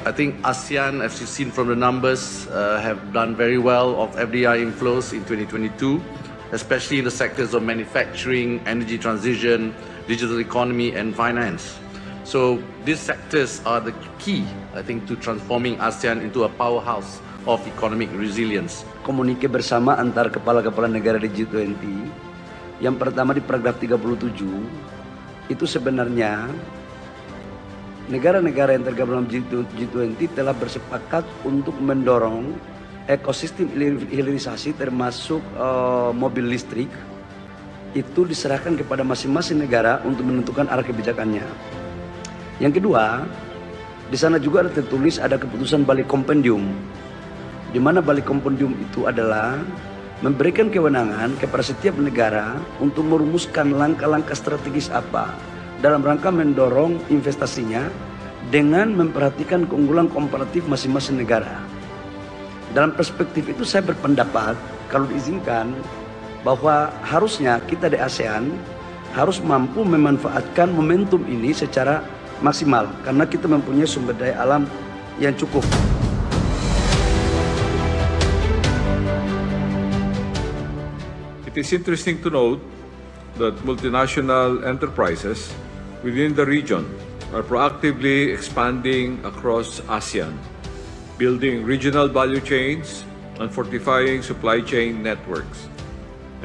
I think ASEAN, as you've seen from the numbers, have done very well of FDI inflows in 2022, especially in the sectors of manufacturing, energy transition, digital economy, and finance. So these sectors are the key, I think, to transforming ASEAN into a powerhouse of economic resilience. Komunike bersama antar kepala-kepala negara di G20, yang pertama di paragraf 37, itu sebenarnya negara-negara yang tergabung dalam G20 telah bersepakat untuk mendorong ekosistem hilirisasi termasuk mobil listrik itu diserahkan kepada masing-masing negara untuk menentukan arah kebijakannya. Yang kedua, di sana juga ada tertulis ada keputusan Bali Kompendium, di mana Bali Kompendium itu adalah memberikan kewenangan kepada setiap negara untuk merumuskan langkah-langkah strategis apa dalam rangka mendorong investasinya dengan memperhatikan keunggulan komparatif masing-masing negara. Dalam perspektif itu saya berpendapat kalau diizinkan bahwa harusnya kita di ASEAN harus mampu memanfaatkan momentum ini secara maksimal karena kita mempunyai sumber daya alam yang cukup. It is interesting to note that multinational enterprises within the region are proactively expanding across ASEAN, building regional value chains and fortifying supply chain networks,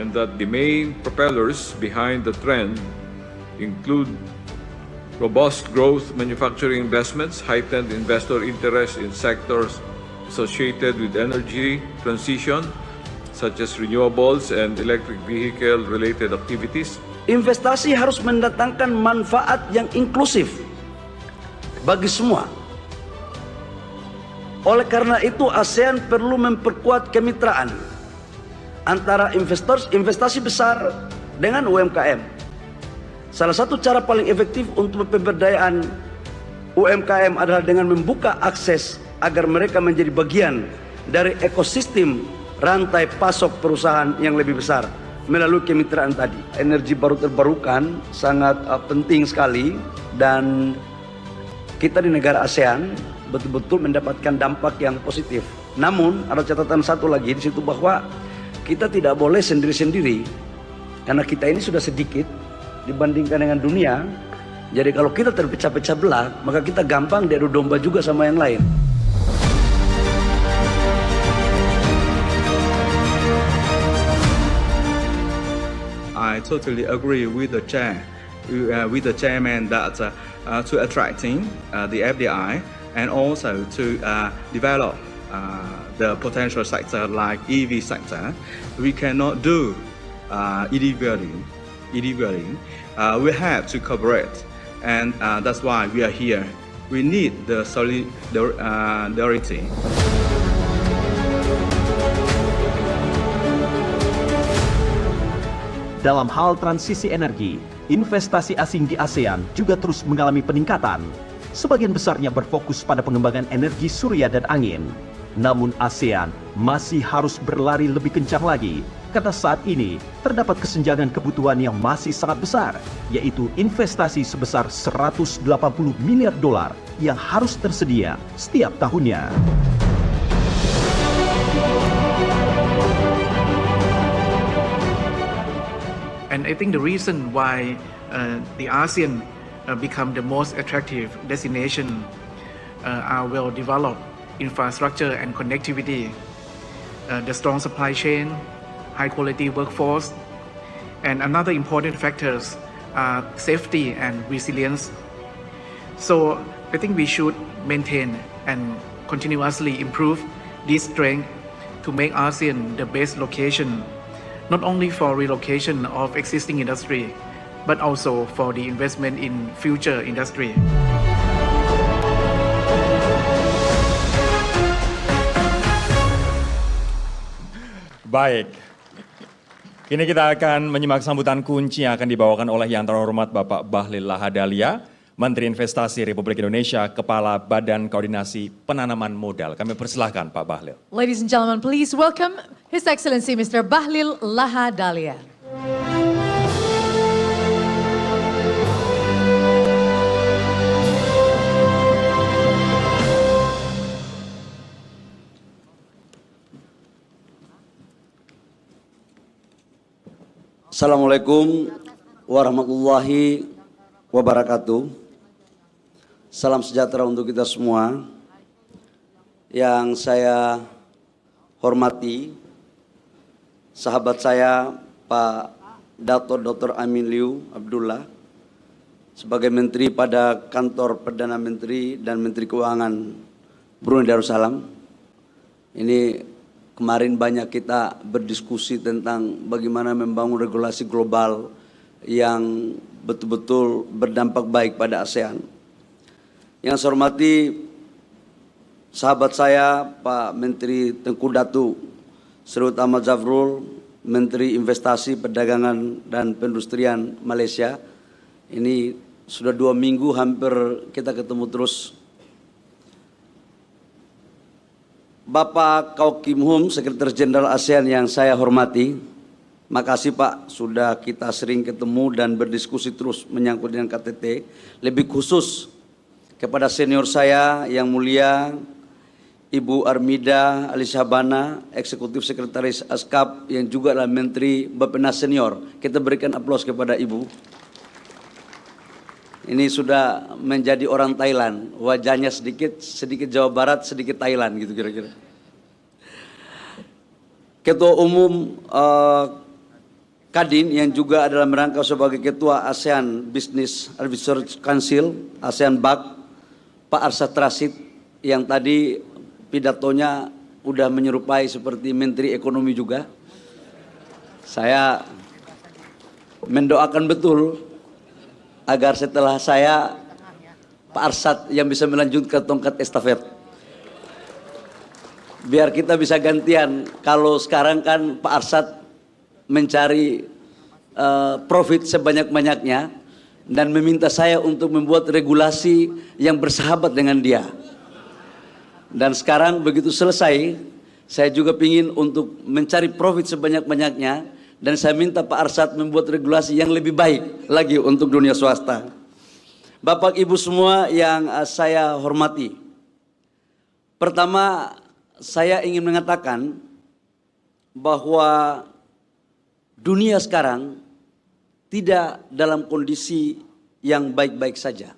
and that the main propellers behind the trend include robust growth manufacturing investments, heightened investor interest in sectors associated with energy transition, such as renewables and electric vehicle-related activities. Investasi harus mendatangkan manfaat yang inklusif bagi semua. Oleh karena itu, ASEAN perlu memperkuat kemitraan antara investasi besar dengan UMKM. Salah satu cara paling efektif untuk pemberdayaan UMKM adalah dengan membuka akses agar mereka menjadi bagian dari ekosistem rantai pasok perusahaan yang lebih besar melalui kemitraan tadi. Energi baru terbarukan sangat penting sekali dan kita di negara ASEAN betul-betul mendapatkan dampak yang positif. Namun ada catatan satu lagi di situ bahwa kita tidak boleh sendiri-sendiri karena kita ini sudah sedikit dibandingkan dengan dunia. Jadi kalau kita terpecah-pecah belah, maka kita gampang diadu domba juga sama yang lain. totally agree with the chairman that to attracting the FDI and also to develop the potential sector like EV sector, we cannot do illegally. We have to cooperate, and that's why we are here. We need the solidarity. Dalam hal transisi energi, investasi asing di ASEAN juga terus mengalami peningkatan. Sebagian besarnya berfokus pada pengembangan energi surya dan angin. Namun ASEAN masih harus berlari lebih kencang lagi, karena saat ini terdapat kesenjangan kebutuhan yang masih sangat besar, yaitu investasi sebesar 180 miliar dolar yang harus tersedia setiap tahunnya. And I think the reason why the ASEAN become the most attractive destination are well-developed infrastructure and connectivity, the strong supply chain, high-quality workforce, and another important factors are safety and resilience. So I think we should maintain and continuously improve this strength to make ASEAN the best location, not only for relocation of existing industry, but also for the investment in future industry. Baik, kini kita akan menyimak sambutan kunci yang akan dibawakan oleh Yang Terhormat Bapak Bahlil Lahadalia, Menteri Investasi Republik Indonesia, Kepala Badan Koordinasi Penanaman Modal. Kami persilahkan Pak Bahlil. Ladies and gentlemen, please welcome His Excellency Mr. Bahlil Lahadalia. Assalamualaikum warahmatullahi wabarakatuh. Salam sejahtera untuk kita semua. Yang saya hormati, sahabat saya Pak Dr. Amin Liu Abdullah, sebagai Menteri pada Kantor Perdana Menteri dan Menteri Keuangan Brunei Darussalam. Ini kemarin banyak kita berdiskusi tentang bagaimana membangun regulasi global yang betul-betul berdampak baik pada ASEAN. Yang saya hormati sahabat saya Pak Menteri Tengku Datu Sri Utama Zafrul, Menteri Investasi, Perdagangan dan Perindustrian Malaysia. Ini sudah 2 minggu hampir kita ketemu terus. Bapak Kau Kim Hum, Sekretaris Jenderal ASEAN yang saya hormati, makasih Pak, sudah kita sering ketemu dan berdiskusi terus menyangkut dengan KTT. Lebih khusus kepada senior saya yang mulia, Ibu Armida Alishabana, Eksekutif Sekretaris ASKAP yang juga adalah Menteri Bappenas Senior. Kita berikan aplaus kepada Ibu. Ini sudah menjadi orang Thailand, wajahnya sedikit Jawa Barat, sedikit Thailand gitu kira-kira. Ketua Umum Kadin yang juga adalah merangkap sebagai Ketua ASEAN Business Research Council, ASEAN BAC, Pak Arsyad Rashid yang tadi pidatonya udah menyerupai seperti Menteri Ekonomi juga. Saya mendoakan betul agar setelah saya Pak Arsyad yang bisa melanjutkan tongkat estafet. Biar kita bisa gantian. Kalau sekarang kan Pak Arsyad mencari profit sebanyak-banyaknya dan meminta saya untuk membuat regulasi yang bersahabat dengan dia. Dan sekarang begitu selesai, saya juga ingin untuk mencari profit sebanyak-banyaknya. Dan saya minta Pak Arsyad membuat regulasi yang lebih baik lagi untuk dunia swasta. Bapak Ibu semua yang saya hormati. Pertama, saya ingin mengatakan bahwa dunia sekarang tidak dalam kondisi yang baik-baik saja.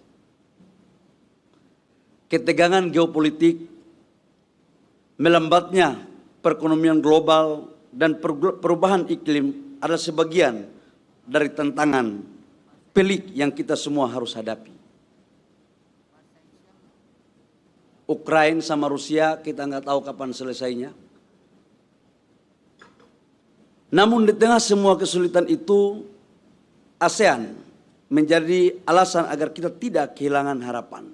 Ketegangan geopolitik, melambatnya perekonomian global, dan perubahan iklim adalah sebagian dari tantangan pelik yang kita semua harus hadapi. Ukraina sama Rusia kita nggak tahu kapan selesainya. Namun di tengah semua kesulitan itu, ASEAN menjadi alasan agar kita tidak kehilangan harapan.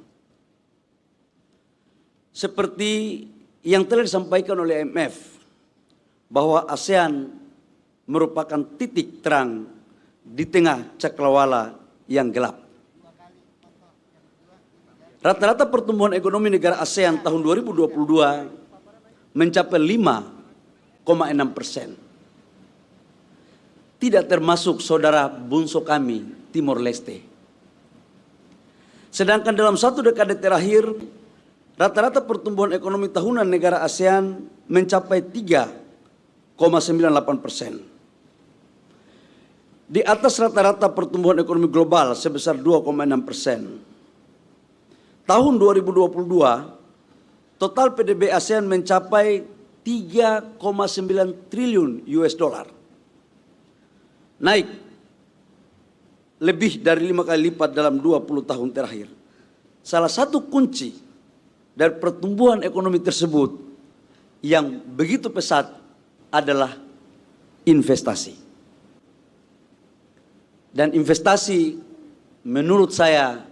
Seperti yang telah disampaikan oleh IMF, bahwa ASEAN merupakan titik terang di tengah cakrawala yang gelap. Rata-rata pertumbuhan ekonomi negara ASEAN tahun 2022 mencapai 5,6%. Tidak termasuk saudara bungsu kami, Timor Leste. Sedangkan dalam satu dekade terakhir, rata-rata pertumbuhan ekonomi tahunan negara ASEAN mencapai 3,98%. Di atas rata-rata pertumbuhan ekonomi global sebesar 2,6%. Tahun 2022, total PDB ASEAN mencapai 3,9 triliun US dollar. Naik lebih dari 5 kali lipat dalam 20 tahun terakhir. Salah satu kunci dari pertumbuhan ekonomi tersebut yang begitu pesat adalah investasi. Dan investasi menurut saya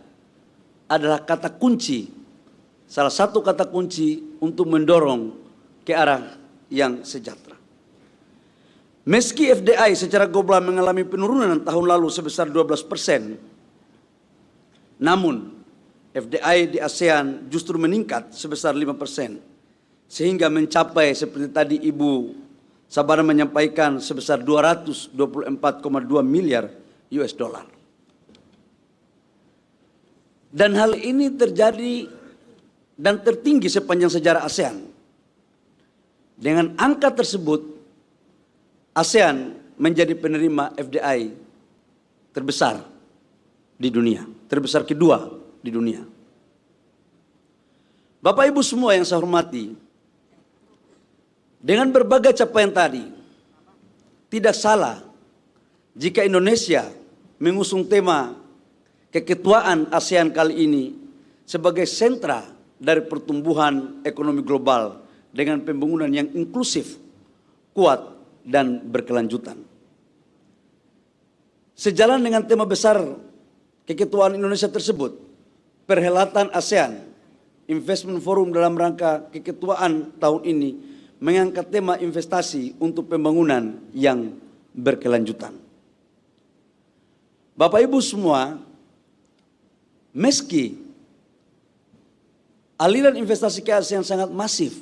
adalah kata kunci, salah satu kata kunci untuk mendorong ke arah yang sejahtera. Meski FDI secara global mengalami penurunan tahun lalu sebesar 12%, namun FDI di ASEAN justru meningkat sebesar 5%, sehingga mencapai seperti tadi Ibu Sabana menyampaikan sebesar 224,2 miliar US dollar. Dan hal ini terjadi dan tertinggi sepanjang sejarah ASEAN. Dengan angka tersebut, ASEAN menjadi penerima FDI terbesar di dunia, terbesar kedua di dunia. Bapak Ibu semua yang saya hormati, dengan berbagai capaian tadi, tidak salah jika Indonesia mengusung tema keketuaan ASEAN kali ini sebagai sentra dari pertumbuhan ekonomi global dengan pembangunan yang inklusif, kuat, dan berkelanjutan. Sejalan dengan tema besar keketuaan Indonesia tersebut, perhelatan ASEAN Investment Forum dalam rangka keketuaan tahun ini mengangkat tema investasi untuk pembangunan yang berkelanjutan. Bapak Ibu semua, meski aliran investasi ke ASEAN sangat masif,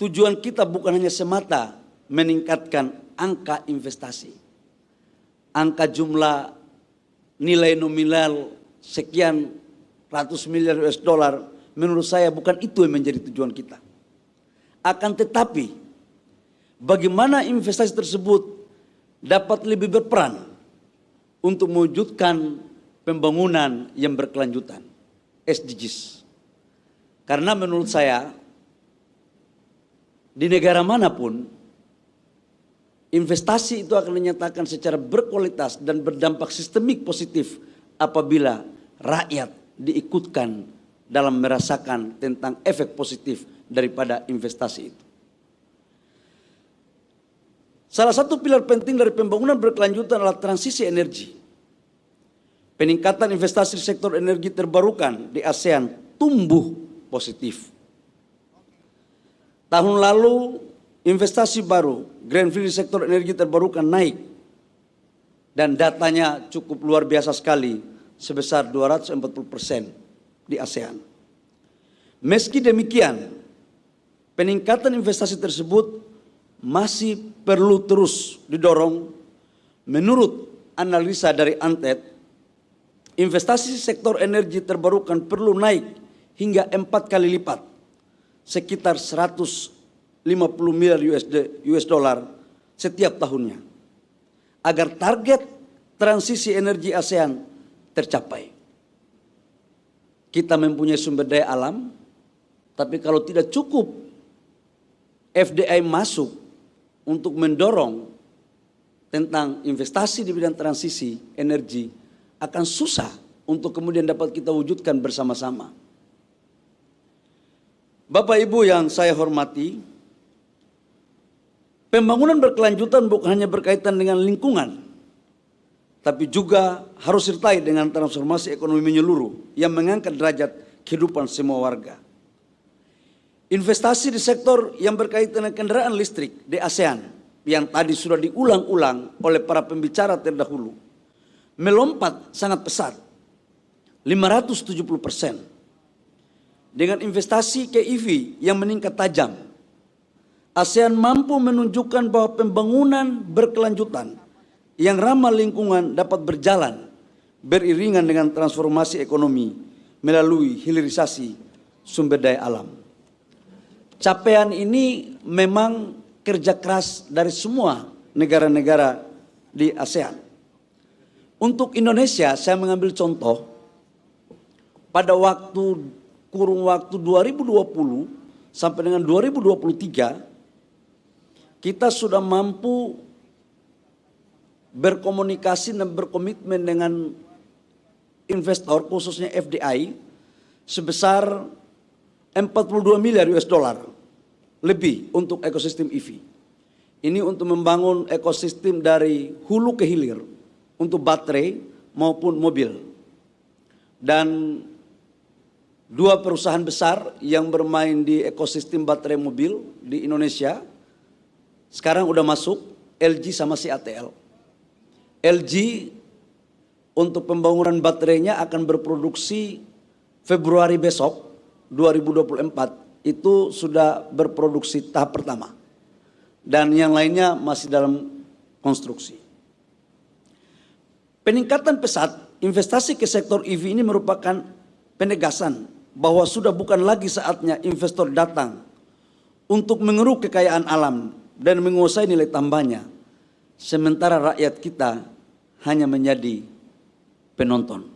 tujuan kita bukan hanya semata meningkatkan angka investasi. Angka jumlah nilai nominal sekian ratus miliar US dollar, menurut saya bukan itu yang menjadi tujuan kita. Akan tetapi, bagaimana investasi tersebut dapat lebih berperan untuk mewujudkan pembangunan yang berkelanjutan, SDGs. Karena menurut saya, di negara manapun, investasi itu akan dinyatakan secara berkualitas dan berdampak sistemik positif apabila rakyat diikutkan dalam merasakan tentang efek positif daripada investasi itu. Salah satu pilar penting dari pembangunan berkelanjutan adalah transisi energi. Peningkatan investasi di sektor energi terbarukan di ASEAN tumbuh positif. Tahun lalu investasi baru greenfield di sektor energi terbarukan naik dan datanya cukup luar biasa sekali sebesar 240% di ASEAN. Meski demikian, peningkatan investasi tersebut masih perlu terus didorong. Menurut analisa dari ANTED, investasi sektor energi terbarukan perlu naik hingga 4 kali lipat, sekitar 150 miliar US dollar setiap tahunnya, agar target transisi energi ASEAN tercapai. Kita mempunyai sumber daya alam, tapi kalau tidak cukup FDI masuk untuk mendorong tentang investasi di bidang transisi energi akan susah untuk kemudian dapat kita wujudkan bersama-sama. Bapak Ibu yang saya hormati, pembangunan berkelanjutan bukan hanya berkaitan dengan lingkungan, tapi juga harus sertai dengan transformasi ekonomi menyeluruh yang mengangkat derajat kehidupan semua warga. Investasi di sektor yang berkaitan dengan kendaraan listrik di ASEAN yang tadi sudah diulang-ulang oleh para pembicara terdahulu melompat sangat pesat, 570%. Dengan investasi ke EV yang meningkat tajam, ASEAN mampu menunjukkan bahwa pembangunan berkelanjutan yang ramah lingkungan dapat berjalan beriringan dengan transformasi ekonomi melalui hilirisasi sumber daya alam. Capaian ini memang kerja keras dari semua negara-negara di ASEAN. Untuk Indonesia, saya mengambil contoh pada kurun waktu 2020 sampai dengan 2023, kita sudah mampu berkomunikasi dan berkomitmen dengan investor khususnya FDI sebesar 42 miliar US dollar lebih untuk ekosistem EV. Ini untuk membangun ekosistem dari hulu ke hilir untuk baterai maupun mobil. Dan dua perusahaan besar yang bermain di ekosistem baterai mobil di Indonesia sekarang udah masuk, LG sama CATL. LG untuk pembangunan baterainya akan berproduksi Februari besok 2024 itu sudah berproduksi tahap pertama dan yang lainnya masih dalam konstruksi. Peningkatan pesat investasi ke sektor EV ini merupakan penegasan bahwa sudah bukan lagi saatnya investor datang untuk mengeruk kekayaan alam dan menguasai nilai tambahnya, sementara rakyat kita hanya menjadi penonton.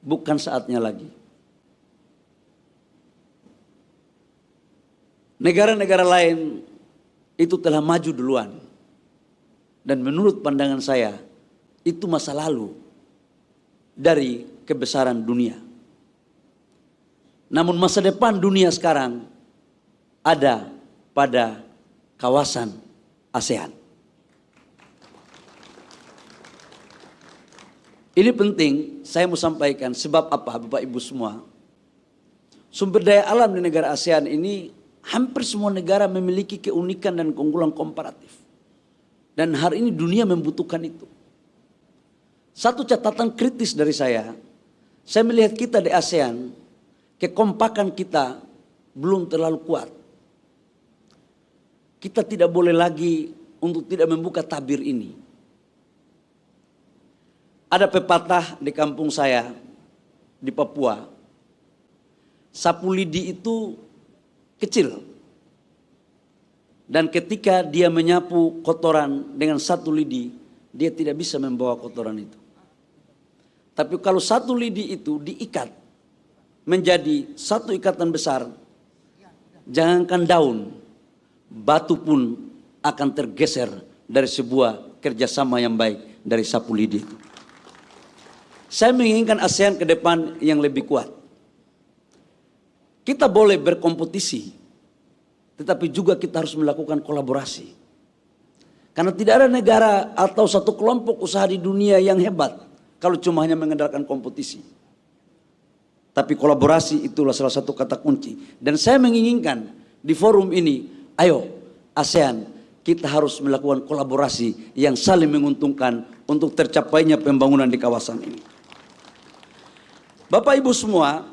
Bukan saatnya lagi. Negara-negara lain itu telah maju duluan. Dan menurut pandangan saya, itu masa lalu dari kebesaran dunia. Namun masa depan dunia sekarang ada pada kawasan ASEAN. Ini penting saya mau sampaikan sebab apa Bapak Ibu semua. Sumber daya alam di negara ASEAN ini hampir semua negara memiliki keunikan dan keunggulan komparatif. Dan hari ini dunia membutuhkan itu. Satu catatan kritis dari saya melihat kita di ASEAN, kekompakan kita belum terlalu kuat. Kita tidak boleh lagi untuk tidak membuka tabir ini. Ada pepatah di kampung saya, di Papua, sapu lidi itu kecil. Dan ketika dia menyapu kotoran dengan satu lidi, dia tidak bisa membawa kotoran itu. Tapi kalau satu lidi itu diikat menjadi satu ikatan besar, jangankan daun, batu pun akan tergeser dari sebuah kerjasama yang baik dari sapu lidi itu. Saya menginginkan ASEAN ke depan yang lebih kuat. Kita boleh berkompetisi, tetapi juga kita harus melakukan kolaborasi. Karena tidak ada negara atau satu kelompok usaha di dunia yang hebat kalau cuma hanya mengandalkan kompetisi. Tapi kolaborasi itulah salah satu kata kunci. Dan saya menginginkan di forum ini, ayo ASEAN, kita harus melakukan kolaborasi yang saling menguntungkan untuk tercapainya pembangunan di kawasan ini. Bapak Ibu semua,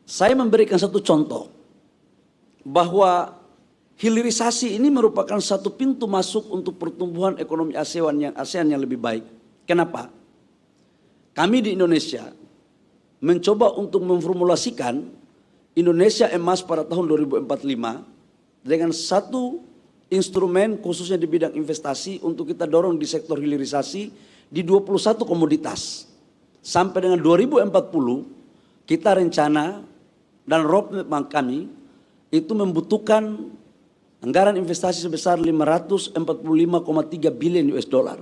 saya memberikan satu contoh bahwa hilirisasi ini merupakan satu pintu masuk untuk pertumbuhan ekonomi ASEAN yang lebih baik. Kenapa? Kami di Indonesia mencoba untuk memformulasikan Indonesia emas pada tahun 2045 dengan satu instrumen khususnya di bidang investasi untuk kita dorong di sektor hilirisasi di 21 komoditas. Sampai dengan 2040 kita rencana dan roadmap kami itu membutuhkan Anggaran investasi sebesar 545,3 billion US dollar.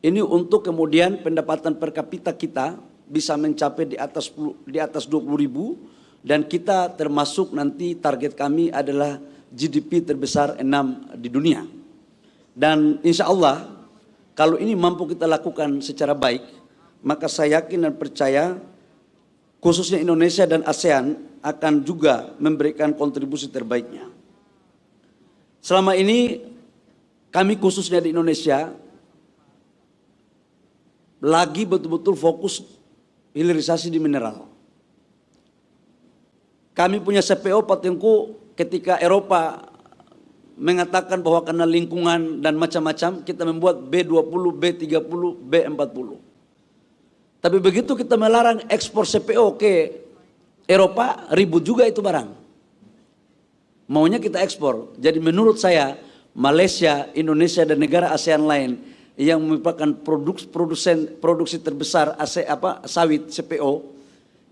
Ini untuk kemudian pendapatan per kapita kita bisa mencapai di atas 20.000, dan kita termasuk nanti target kami adalah GDP terbesar 6 di dunia. Dan insya Allah kalau ini mampu kita lakukan secara baik, maka saya yakin dan percaya khususnya Indonesia dan ASEAN akan juga memberikan kontribusi terbaiknya. Selama ini kami khususnya di Indonesia lagi betul-betul fokus hilirisasi di mineral. Kami punya CPO Patengku ketika Eropa mengatakan bahwa karena lingkungan dan macam-macam kita membuat B20, B30, B40. Tapi begitu kita melarang ekspor CPO ke Eropa, ribut juga itu barang. Maunya kita ekspor. Jadi menurut saya Malaysia, Indonesia dan negara ASEAN lain yang merupakan produksi terbesar sawit CPO,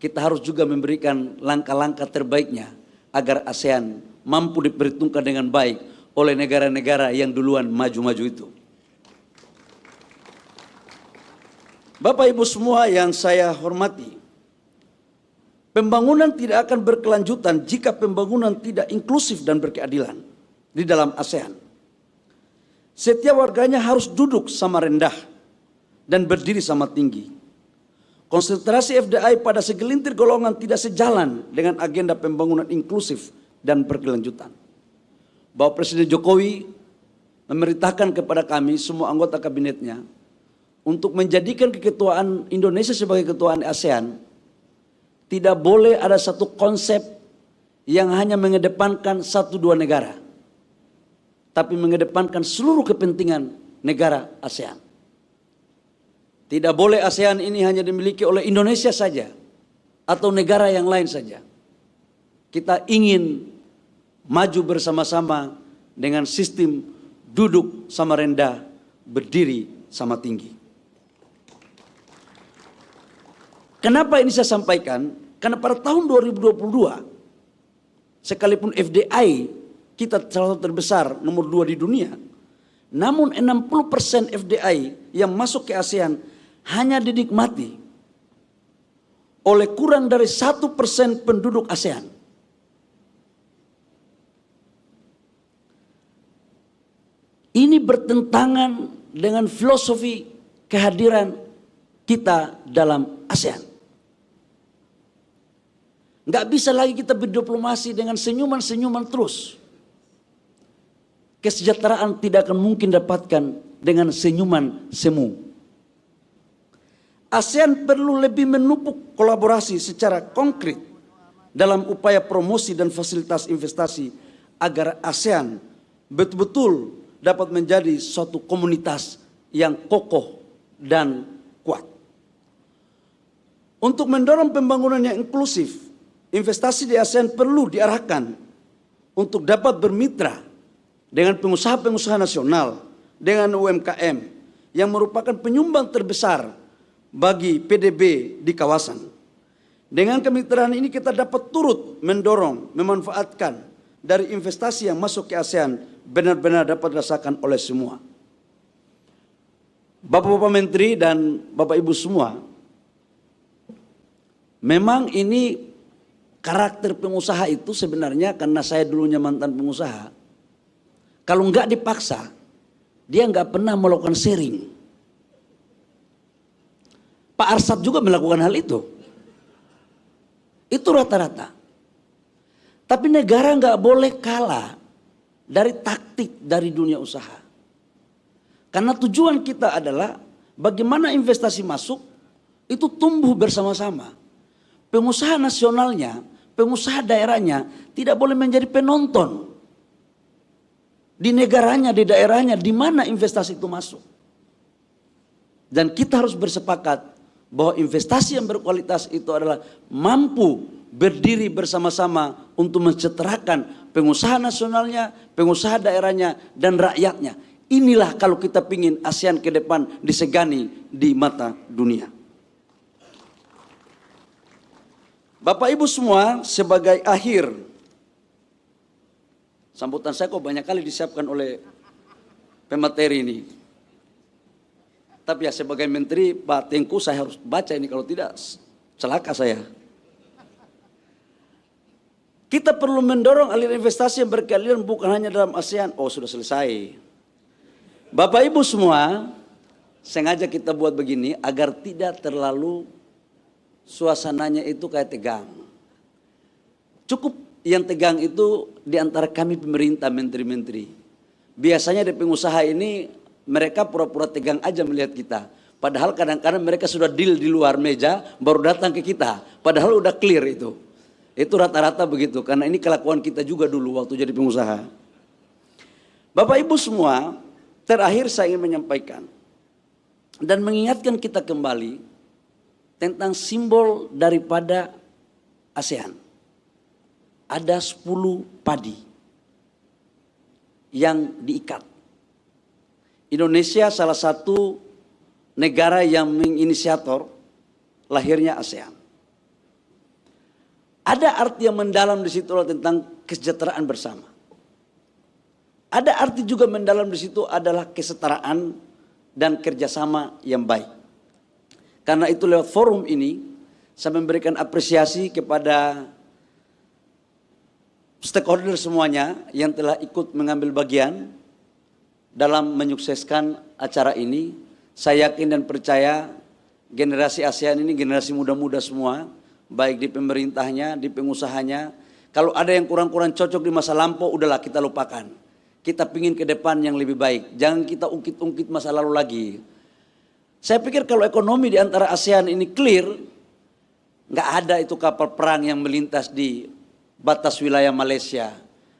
kita harus juga memberikan langkah-langkah terbaiknya agar ASEAN mampu diperhitungkan dengan baik oleh negara-negara yang duluan maju-maju itu. Bapak Ibu semua yang saya hormati, pembangunan tidak akan berkelanjutan jika pembangunan tidak inklusif dan berkeadilan di dalam ASEAN. Setiap warganya harus duduk sama rendah dan berdiri sama tinggi. Konsentrasi FDI pada segelintir golongan tidak sejalan dengan agenda pembangunan inklusif dan berkelanjutan. Bapak Presiden Jokowi memerintahkan kepada kami semua anggota kabinetnya untuk menjadikan keketuaan Indonesia sebagai ketuaan ASEAN tidak boleh ada satu konsep yang hanya mengedepankan 1-2 negara, tapi mengedepankan seluruh kepentingan negara ASEAN. Tidak boleh ASEAN ini hanya dimiliki oleh Indonesia saja atau negara yang lain saja. Kita ingin maju bersama-sama dengan sistem duduk sama rendah, berdiri sama tinggi. Kenapa ini saya sampaikan? Karena pada tahun 2022, sekalipun FDI kita salah satu terbesar nomor 2 di dunia, namun 60% FDI yang masuk ke ASEAN hanya dinikmati oleh kurang dari 1% penduduk ASEAN. Ini bertentangan dengan filosofi kehadiran kita dalam ASEAN. Nggak bisa lagi kita berdiplomasi dengan senyuman-senyuman terus. Kesejahteraan tidak akan mungkin dapatkan dengan senyuman semu. ASEAN perlu lebih menupuk kolaborasi secara konkret dalam upaya promosi dan fasilitas investasi agar ASEAN betul-betul dapat menjadi suatu komunitas yang kokoh dan kuat. Untuk mendorong pembangunan yang inklusif, investasi di ASEAN perlu diarahkan untuk dapat bermitra dengan pengusaha-pengusaha nasional, dengan UMKM yang merupakan penyumbang terbesar bagi PDB di kawasan. Dengan kemitraan ini kita dapat turut mendorong, memanfaatkan dari investasi yang masuk ke ASEAN benar-benar dapat dirasakan oleh semua. Bapak-bapak menteri dan Bapak Ibu semua, memang ini karakter pengusaha itu sebenarnya karena saya dulunya mantan pengusaha. Kalau enggak dipaksa, dia enggak pernah melakukan sharing. Pak Arsad juga melakukan hal itu. Itu rata-rata. Tapi negara enggak boleh kalah dari taktik dari dunia usaha. Karena tujuan kita adalah bagaimana investasi masuk itu tumbuh bersama-sama. Pengusaha nasionalnya, pengusaha daerahnya tidak boleh menjadi penonton di negaranya, di daerahnya, di mana investasi itu masuk. Dan kita harus bersepakat bahwa investasi yang berkualitas itu adalah mampu berdiri bersama-sama untuk mensejahterakan pengusaha nasionalnya, pengusaha daerahnya, dan rakyatnya. Inilah kalau kita ingin ASEAN ke depan disegani di mata dunia. Bapak Ibu semua, sebagai akhir, Sambutan saya kok banyak kali disiapkan oleh pemateri ini. Tapi ya sebagai menteri, Pak Tengku, saya harus baca ini, kalau tidak celaka saya. Kita perlu mendorong aliran investasi yang berkeadilan bukan hanya dalam ASEAN. Oh, sudah selesai. Bapak Ibu semua, sengaja kita buat begini agar tidak terlalu suasananya itu kayak tegang. Cukup yang tegang itu di antara kami pemerintah, menteri-menteri. Biasanya di pengusaha ini mereka pura-pura tegang aja melihat kita. Padahal kadang-kadang mereka sudah deal di luar meja baru datang ke kita. Padahal udah clear itu. Itu rata-rata begitu, karena ini kelakuan kita juga dulu waktu jadi pengusaha. Bapak Ibu semua, terakhir saya ingin menyampaikan dan mengingatkan kita kembali tentang simbol daripada ASEAN. Ada 10 padi yang diikat. Indonesia salah satu negara yang menginisiator lahirnya ASEAN. Ada arti yang mendalam di situ tentang kesejahteraan bersama. Ada arti juga mendalam di situ adalah kesetaraan dan kerjasama yang baik. Karena itu lewat forum ini saya memberikan apresiasi kepada stakeholder semuanya yang telah ikut mengambil bagian dalam menyukseskan acara ini. Saya yakin dan percaya generasi ASEAN ini generasi muda-muda semua, baik di pemerintahnya, di pengusahanya. Kalau ada yang kurang-kurang cocok di masa lampau, udahlah kita lupakan. Kita pingin ke depan yang lebih baik. Jangan kita ungkit-ungkit masa lalu lagi. Saya pikir kalau ekonomi di antara ASEAN ini clear, nggak ada itu kapal perang yang melintas di batas wilayah Malaysia.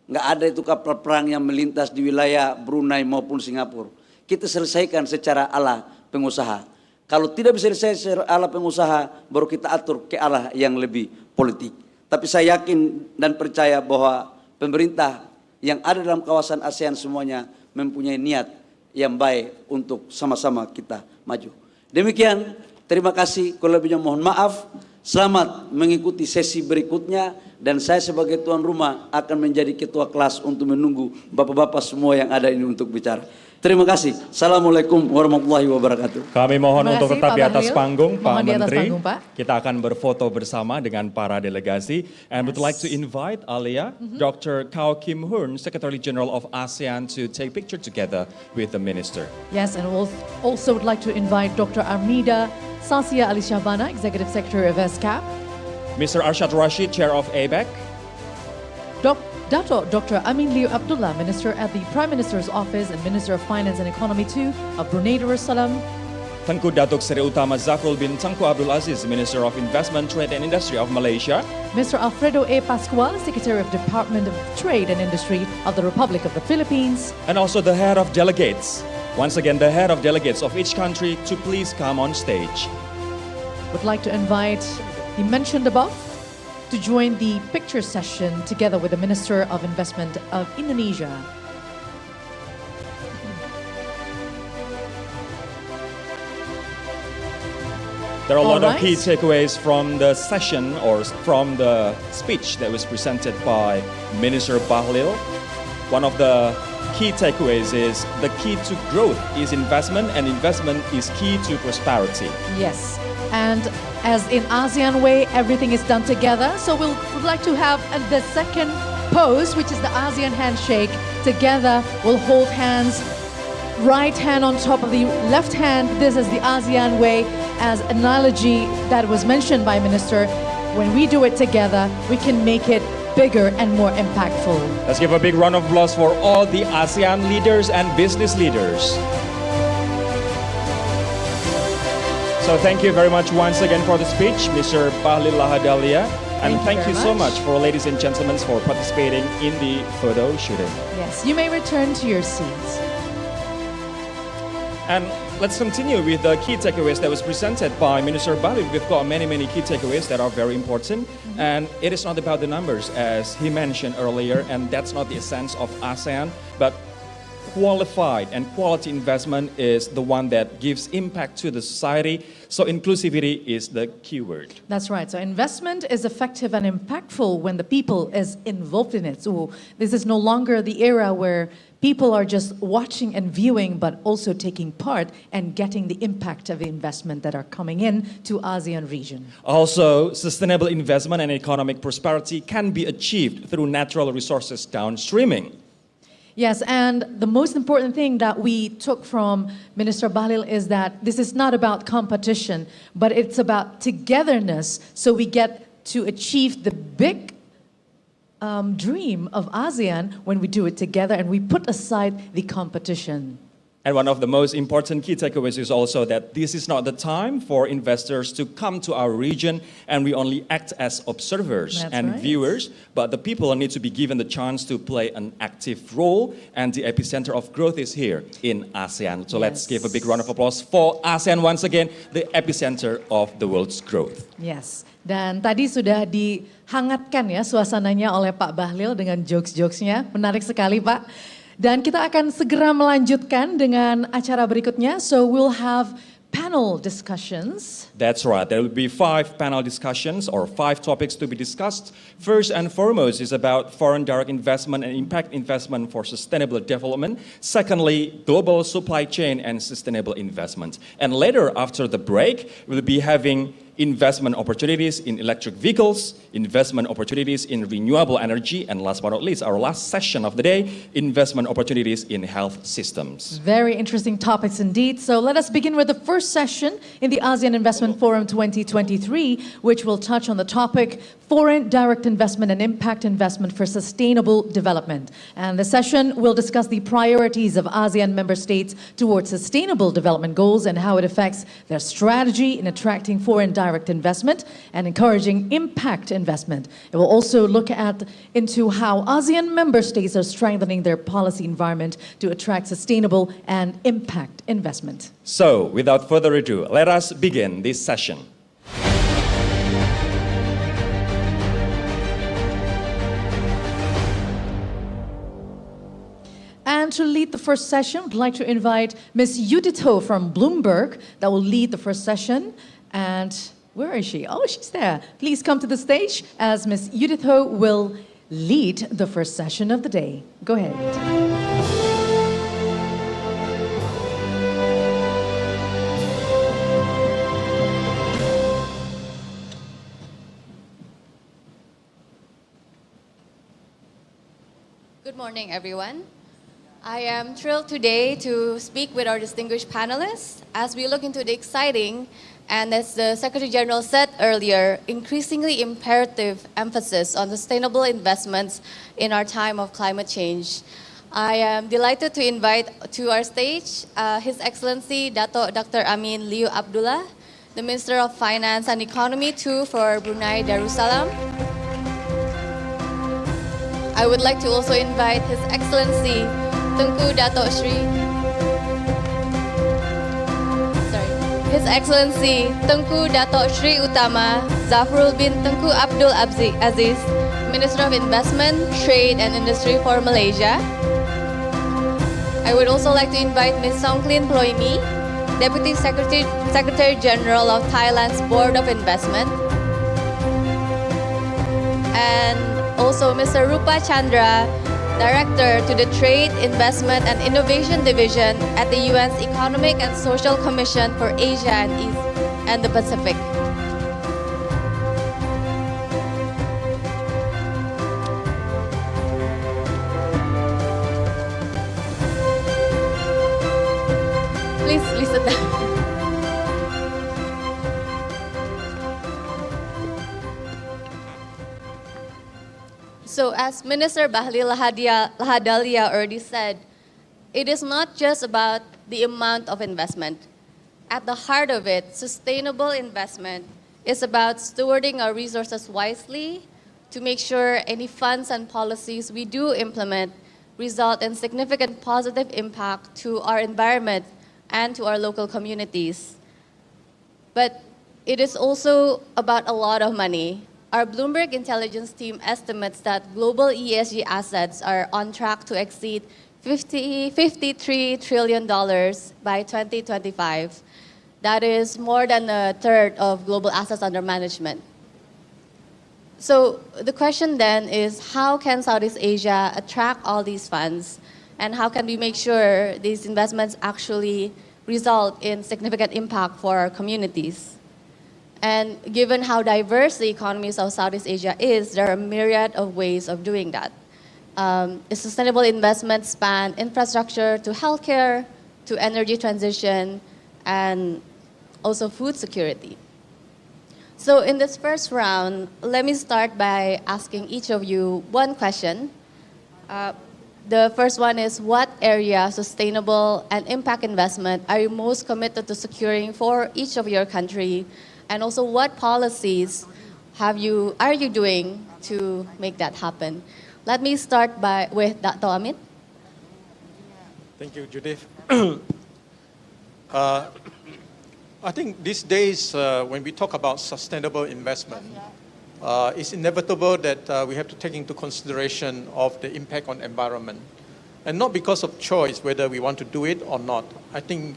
Nggak ada itu kapal perang yang melintas di wilayah Brunei maupun Singapura. Kita selesaikan secara ala pengusaha. Kalau tidak bisa diselesaikan ala pengusaha, baru kita atur ke arah yang lebih politik. Tapi saya yakin dan percaya bahwa pemerintah yang ada dalam kawasan ASEAN semuanya mempunyai niat yang baik untuk sama-sama kita maju. Demikian, terima kasih. Kalau lebihnya mohon maaf. Selamat mengikuti sesi berikutnya. Dan saya sebagai tuan rumah akan menjadi ketua kelas untuk menunggu bapak-bapak semua yang ada ini untuk bicara. Terima kasih. Assalamualaikum warahmatullahi wabarakatuh. Kami mohon untuk tetap di atas panggung, Pak Mohon di atas Menteri. panggung, Pak. Kita akan berfoto bersama dengan para delegasi. And would like to invite Alia, Dr. Kao Kim Hoon, Secretary General of ASEAN, to take picture together with the minister. Yes, and we'll also would like to invite Dr. Armida Sasia Ali Shahbana, Executive Secretary of ESCAP. Mr. Arshad Rashid, Chair of ABEC. Dr. Amin Liu Abdullah, Minister at the Prime Minister's Office and Minister of Finance and Economy too of Brunei Darussalam. Tengku Datuk Seri Utama Zafrul bin Tengku Abdul Aziz, Minister of Investment, Trade and Industry of Malaysia. Mr. Alfredo A. Pascual, Secretary of Department of Trade and Industry of the Republic of the Philippines. And also the head of delegates. Once again, the head of delegates of each country to please come on stage. Would like to invite the mentioned above to join the picture session together with the Minister of Investment of Indonesia. There are a lot of key takeaways from the session or from the speech that was presented by Minister Bahlil. One of the key takeaways is the key to growth is investment, and investment is key to prosperity. Yes, and as in ASEAN way, everything is done together. So we'd like to have the second pose, which is the ASEAN handshake. Together, we'll hold hands, right hand on top of the left hand. This is the ASEAN way, as analogy that was mentioned by Minister. When we do it together, we can make it bigger and more impactful. Let's give a big round of applause for all the ASEAN leaders and business leaders. So thank you very much once again for the speech, Mr. Bahlil Lahadalia. And thank you so much for ladies and gentlemen for participating in the photo shooting. Yes, you may return to your seats. And let's continue with the key takeaways that was presented by Minister Bahlil. We've got many key takeaways that are very important. And it is not about the numbers, as he mentioned earlier, and that's not the essence of ASEAN. But qualified and quality investment is the one that gives impact to the society. So inclusivity is the key word. That's right. So investment is effective and impactful when the people is involved in it. So this is no longer the era where people are just watching and viewing, but also taking part and getting the impact of the investment that are coming in to ASEAN region. Also, sustainable investment and economic prosperity can be achieved through natural resources downstreaming. Yes, and the most important thing that we took from Minister Bahlil is that this is not about competition, but it's about togetherness, so we get to achieve the big dream of ASEAN when we do it together and we put aside the competition. And one of the most important key takeaways is also that this is not the time for investors to come to our region and we only act as observers and viewers, but the people need to be given the chance to play an active role, and the epicenter of growth is here in ASEAN. So let's give a big round of applause for ASEAN once again, the epicenter of the world's growth. Yes, dan tadi sudah dihangatkan ya suasananya oleh Pak Bahlil dengan jokes-jokesnya, menarik sekali Pak. Dan kita akan segera melanjutkan dengan acara berikutnya. So we'll have panel discussions. That's right. There will be 5 panel discussions or 5 topics to be discussed. First and foremost is about foreign direct investment and impact investment for sustainable development. Secondly, global supply chain and sustainable investment. And later, after the break, we'll be having investment opportunities in electric vehicles, investment opportunities in renewable energy, and last but not least, our last session of the day, investment opportunities in health systems. Very interesting topics indeed. So let us begin with the first session in the ASEAN Investment Forum 2023, which will touch on the topic Foreign Direct Investment and Impact Investment for Sustainable Development. And the session will discuss the priorities of ASEAN member states towards sustainable development goals and how it affects their strategy in attracting foreign direct investment and encouraging impact investment. It will also look into how ASEAN member states are strengthening their policy environment to attract sustainable and impact investment. So, without further ado, let us begin this session. And to lead the first session, I'd like to invite Ms. Judith Ho from Bloomberg that will lead the first session. And where is she? Oh, she's there. Please come to the stage as Ms. Judith Ho will lead the first session of the day. Go ahead. Good morning, everyone. I am thrilled today to speak with our distinguished panelists as we look into the exciting and, as the Secretary General said earlier, increasingly imperative emphasis on sustainable investments in our time of climate change. I am delighted to invite to our stage His Excellency Dr. Amin Liu Abdullah, the Minister of Finance and Economy too for Brunei Darussalam. I would like to also invite His Excellency Tengku Dato' Sri, His Excellency Tengku Dato' Sri Utama Zafrul bin Tengku Abdul Aziz, Minister of Investment, Trade and Industry for Malaysia. I would also like to invite Ms. Songklin Ploimi, Deputy Secretary General of Thailand's Board of Investment, and also Mr. Rupa Chandra, Director to the Trade, Investment and Innovation Division at the UN's Economic and Social Commission for Asia and the Pacific. Please sit down. So as Minister Bahlil Lahadalia already said, it is not just about the amount of investment. At the heart of it, sustainable investment is about stewarding our resources wisely to make sure any funds and policies we do implement result in significant positive impact to our environment and to our local communities. But it is also about a lot of money. Our Bloomberg intelligence team estimates that global ESG assets are on track to exceed $53 trillion by 2025. That is more than a third of global assets under management. So the question then is, how can Southeast Asia attract all these funds, and how can we make sure these investments actually result in significant impact for our communities? And given how diverse the economies of Southeast Asia is, there are a myriad of ways of doing that. Sustainable investments span infrastructure to healthcare, to energy transition, and also food security. So in this first round, let me start by asking each of you one question. The first one is, what area, sustainable and impact investment are you most committed to securing for each of your country? And also, what policies are you doing to make that happen? Let me start with Dr. Amit. Thank you, Judith. I think these days, when we talk about sustainable investment, it's inevitable that we have to take into consideration of the impact on environment. And not because of choice, whether we want to do it or not. I think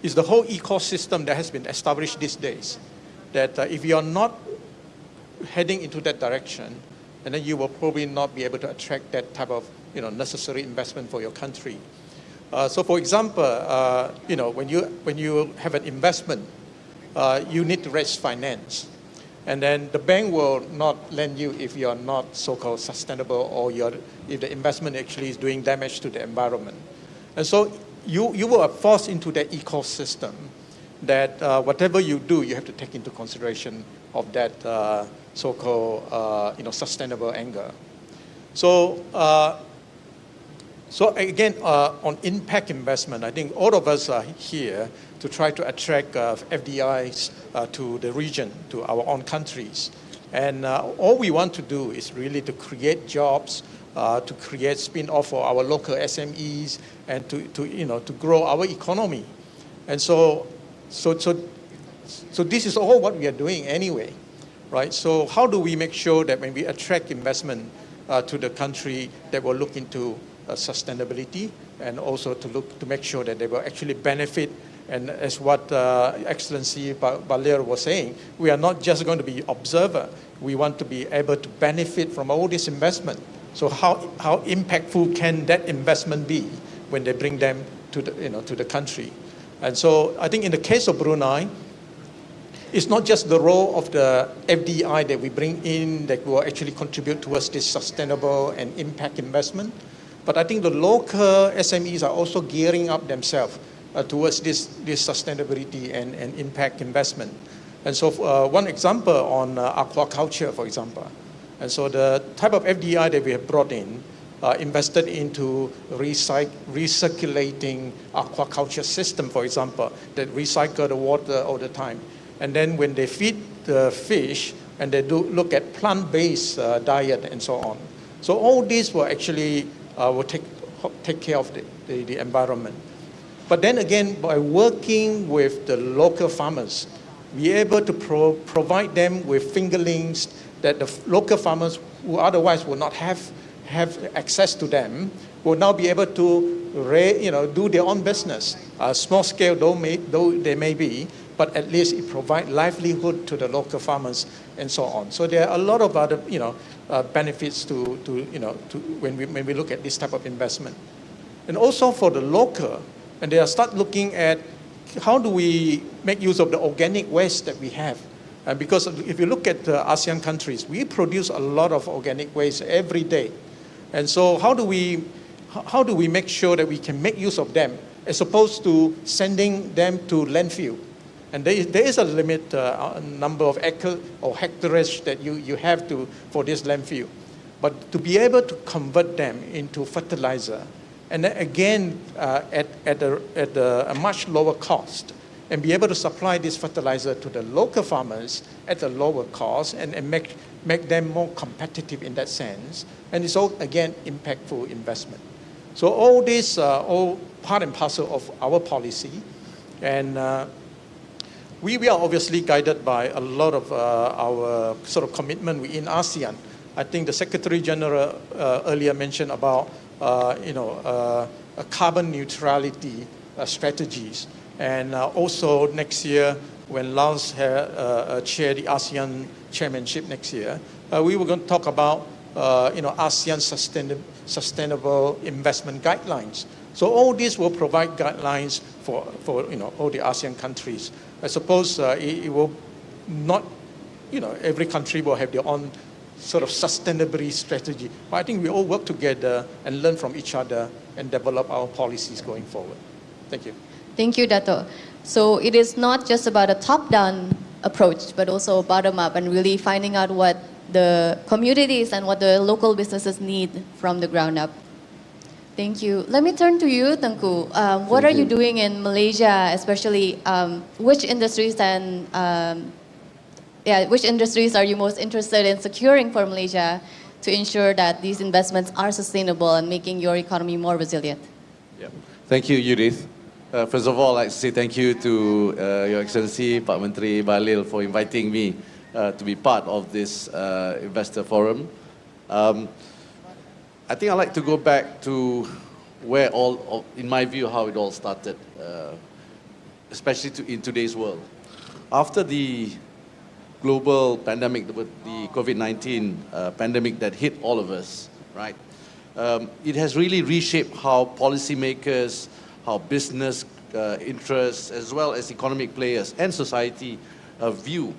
it's the whole ecosystem that has been established these days, that if you are not heading into that direction, and then you will probably not be able to attract that type of necessary investment for your country. So for example, when you have an investment, you need to raise finance. And then the bank will not lend you if you are not so-called sustainable, or if the investment actually is doing damage to the environment. And so you will forced into that ecosystem that whatever you do, you have to take into consideration of that so-called sustainable angle. So again, on impact investment, I think all of us are here to try to attract FDIs to the region, to our own countries. And all we want to do is really to create jobs, to create spin-off for our local SMEs, and to grow our economy. And so this is all what we are doing anyway, right? So how do we make sure that when we attract investment to the country, that will look into sustainability, and also to make sure that they will actually benefit. And as what Excellency Balir was saying, we are not just going to be observer. We want to be able to benefit from all this investment. So how impactful can that investment be when they bring them to the country? And so I think in the case of Brunei, it's not just the role of the FDI that we bring in that will actually contribute towards this sustainable and impact investment, but I think the local SMEs are also gearing up themselves towards this sustainability and impact investment. And so one example on aquaculture, for example. And so the type of FDI that we have brought in invested into recirculating aquaculture system, for example, that recycle the water all the time. And then when they feed the fish, and they do look at plant-based diet and so on. So all this will actually will take care of the environment. But then again, by working with the local farmers, we're able to provide them with fingerlings that the local farmers who otherwise would not have access to them will now be able to do their own business. Small scale though they may be, but at least it provides livelihood to the local farmers and so on. So there are a lot of other benefits to when we look at this type of investment. And also for the local, and they start looking at how do we make use of the organic waste that we have. Because if you look at the ASEAN countries, we produce a lot of organic waste every day. And so how do we make sure that we can make use of them as opposed to sending them to landfill? And there is a limit number of acre or hectares that you have for this landfill. But to be able to convert them into fertilizer, and then again at a much lower cost, and be able to supply this fertilizer to the local farmers at a lower cost, and make them more competitive in that sense. And it's all, again, impactful investment. So all this all part and parcel of our policy. And we are obviously guided by a lot of our sort of commitment within ASEAN. I think the Secretary General earlier mentioned about a carbon neutrality strategies. And also next year, when Laos chair the ASEAN chairmanship next year, we were going to talk about ASEAN sustainable investment guidelines. So all this will provide guidelines for all the ASEAN countries. I suppose it will not, every country will have their own sort of sustainability strategy. But I think we all work together and learn from each other and develop our policies going forward. Thank you. Thank you, Dato. So it is not just about a top-down approach, but also bottom-up and really finding out what the communities and what the local businesses need from the ground up. Thank you. Let me turn to you, Tengku. What are you doing in Malaysia, especially which industries and which industries are you most interested in securing for Malaysia to ensure that these investments are sustainable and making your economy more resilient? Yeah. Thank you, Judith. First of all, I'd like to say thank you to Your Excellency, Pak Menteri Bahlil, for inviting me to be part of this investor forum. I think I'd like to go back to where in my view, how it all started, especially in today's world. After the global pandemic, the COVID-19 pandemic that hit all of us, right? It has really reshaped how policymakers, how business interests, as well as economic players and society view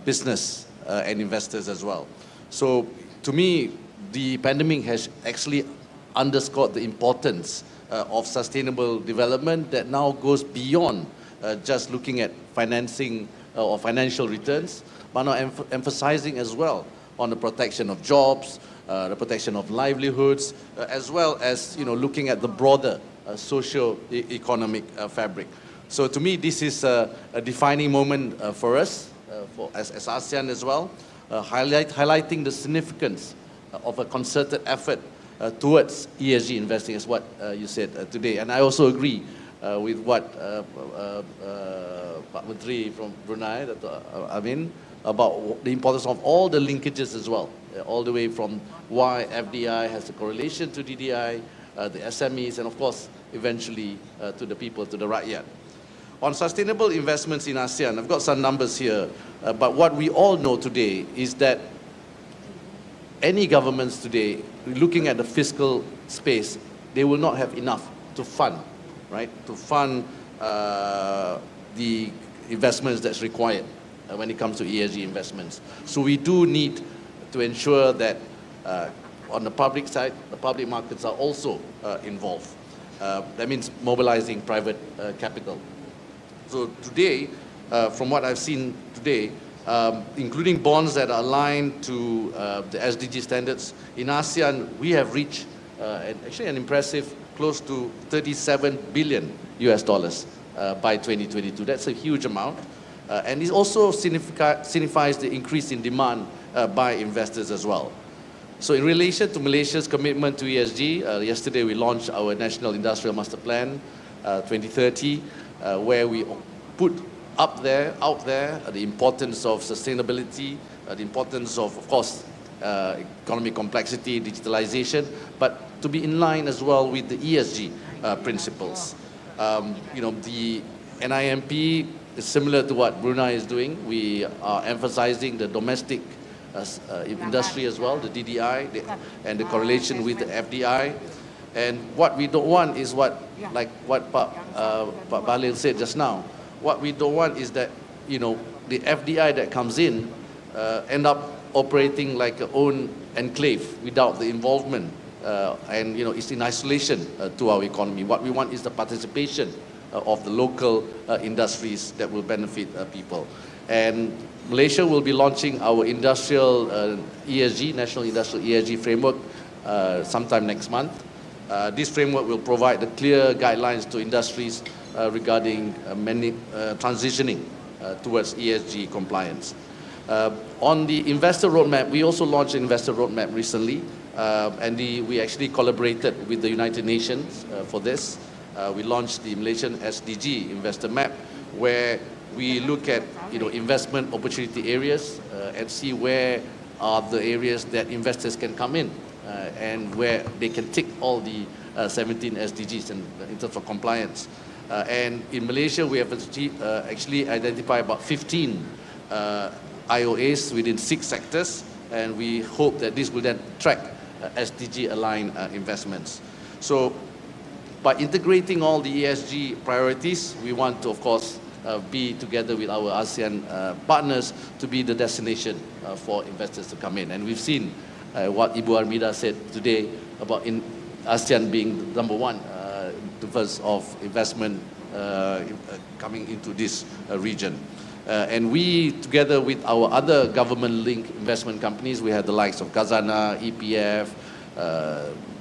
business and investors as well. So to me, the pandemic has actually underscored the importance of sustainable development that now goes beyond just looking at financing or financial returns, but now emphasizing as well on the protection of jobs, the protection of livelihoods, as well as looking at the broader socio-economic fabric. So to me, this is a defining moment for us, as ASEAN as well, highlighting the significance of a concerted effort towards ESG investing, is what you said today. And I also agree with what Pak Menteri from Brunei, Amin, about the importance of all the linkages as well, all the way from why FDI has a correlation to DDI, the SMEs, and of course, eventually to the people, to the rakyat. On sustainable investments in ASEAN, I've got some numbers here, but what we all know today is that any governments today, looking at the fiscal space, they will not have enough to fund, right? To fund the investments that's required when it comes to ESG investments. So we do need to ensure that on the public side, the public markets are also involved. That means mobilizing private capital. So today, from what I've seen today, including bonds that are aligned to the SDG standards, in ASEAN, we have reached actually an impressive close to $37 billion by 2022. That's a huge amount. And it also signifies the increase in demand by investors as well. So in relation to Malaysia's commitment to ESG, yesterday we launched our National Industrial Master Plan 2030, where we put out there, the importance of sustainability, the importance of course, economic complexity, digitalization, but to be in line as well with the ESG principles. The NIMP is similar to what Brunei is doing. We are emphasizing the domestic industry as well, the DDI, and the correlation with the FDI. And what we don't want is what Pak Bahlil said just now. What we don't want is that, the FDI that comes in end up operating like a own enclave without the involvement and, it's in isolation to our economy. What we want is the participation of the local industries that will benefit people. And Malaysia will be launching our industrial ESG, National Industrial ESG Framework sometime next month. This framework will provide the clear guidelines to industries regarding transitioning towards ESG compliance. On the investor roadmap, we also launched an investor roadmap recently, and we actually collaborated with the United Nations for this. We launched the Malaysian SDG Investor Map, where we look at investment opportunity areas and see where are the areas that investors can come in and where they can tick all the 17 SDGs in terms of compliance. And in Malaysia, we have actually identified about 15 IOAs within 6 sectors, and we hope that this will then track SDG-aligned investments. So by integrating all the ESG priorities, we want to, of course, be together with our ASEAN partners to be the destination for investors to come in. And we've seen what Ibu Armida said today about ASEAN being number 1 in terms of investment coming into this region. And we, together with our other government-linked investment companies, we have the likes of Khazanah, EPF,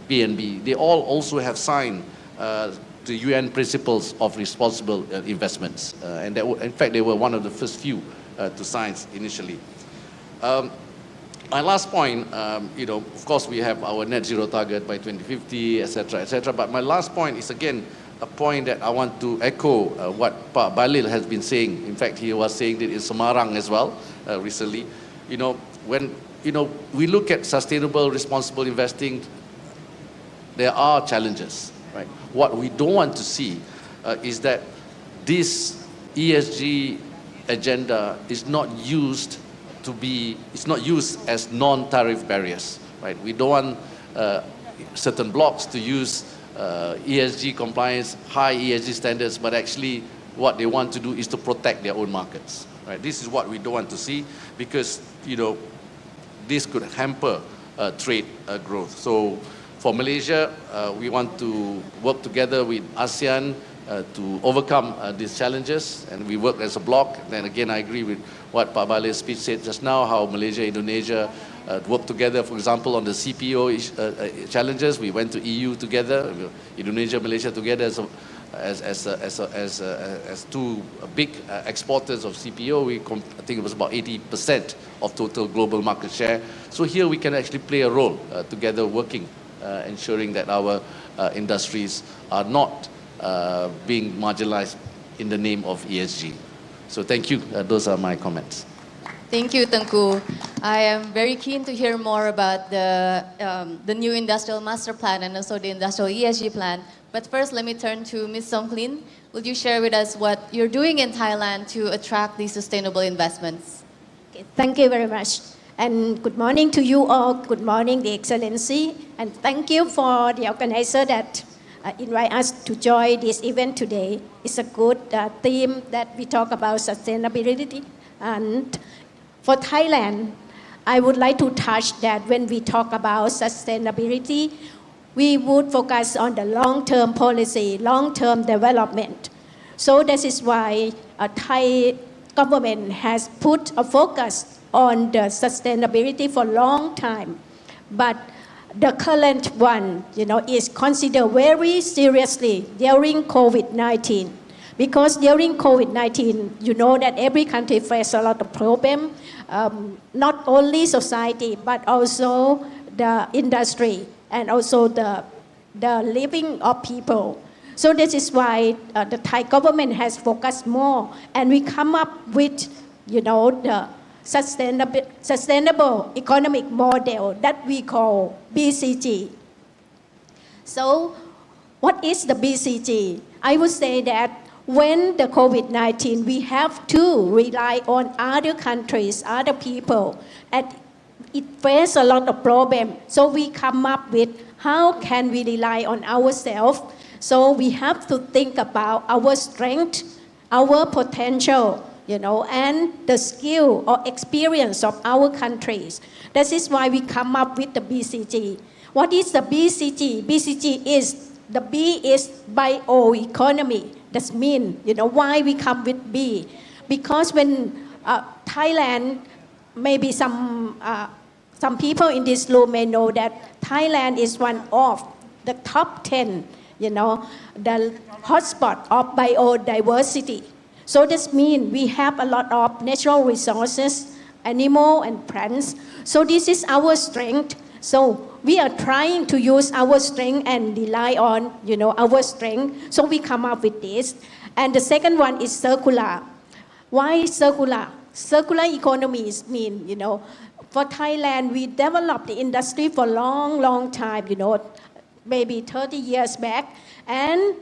PNB. They all also have signed the UN Principles of Responsible Investments. And in fact, they were one of the first few to sign initially. My last point, of course, we have our net zero target by 2050, etc., etc. But my last point is, again, a point that I want to echo what Pak Bahlil has been saying. In fact, he was saying that in Semarang as well recently. When we look at sustainable, responsible investing, there are challenges. Right? What we don't want to see is that this ESG agenda is not used as non-tariff barriers. Right? We don't want certain blocks to use ESG compliance, high ESG standards, but actually what they want to do is to protect their own markets. Right? This is what we don't want to see, because this could hamper trade growth. So for Malaysia, we want to work together with ASEAN to overcome these challenges, and we work as a bloc. Then again, I agree with what Pak Bahlil's speech said just now, how Malaysia, Indonesia work together, for example, on the CPO challenges. We went to EU together, Indonesia, Malaysia together as two big exporters of CPO. I think it was about 80% of total global market share. So here we can actually play a role together, working, ensuring that our industries are not being marginalized in the name of ESG. So thank you. Those are my comments. Thank you, Tengku. I am very keen to hear more about the new industrial master plan and also the industrial ESG plan. But first, let me turn to Ms. Songklin. Would you share with us what you're doing in Thailand to attract these sustainable investments? Okay, thank you very much. And good morning to you all. Good morning, the Excellency. And thank you for the organizer that invite us to join this event today. It's a good theme that we talk about sustainability. And for Thailand, I would like to touch that when we talk about sustainability, we would focus on the long-term policy, long-term development. So this is why Thai government has put a focus on the sustainability for a long time. But the current one, is considered very seriously during COVID-19. Because during COVID-19, you know that every country faces a lot of problems, not only society, but also the industry and also the living of people. So this is why the Thai government has focused more, and we come up with, the sustainable economic model that we call BCG. So what is the BCG? I would say that when the COVID-19, we have to rely on other countries, other people, and it faces a lot of problems. So we come up with how can we rely on ourselves. So we have to think about our strength, our potential, and the skill or experience of our countries. This is why we come up with the BCG. What is the BCG? BCG is, the B is bioeconomy. That means, why we come with B. Because when Thailand, maybe some people in this room may know that Thailand is one of the top 10, the hotspot of biodiversity. So this means we have a lot of natural resources, animal and plants. So this is our strength. So we are trying to use our strength and rely on, our strength. So we come up with this. And the second one is circular. Why circular? Circular economies mean, For Thailand, we developed the industry for long time, maybe 30 years back. And,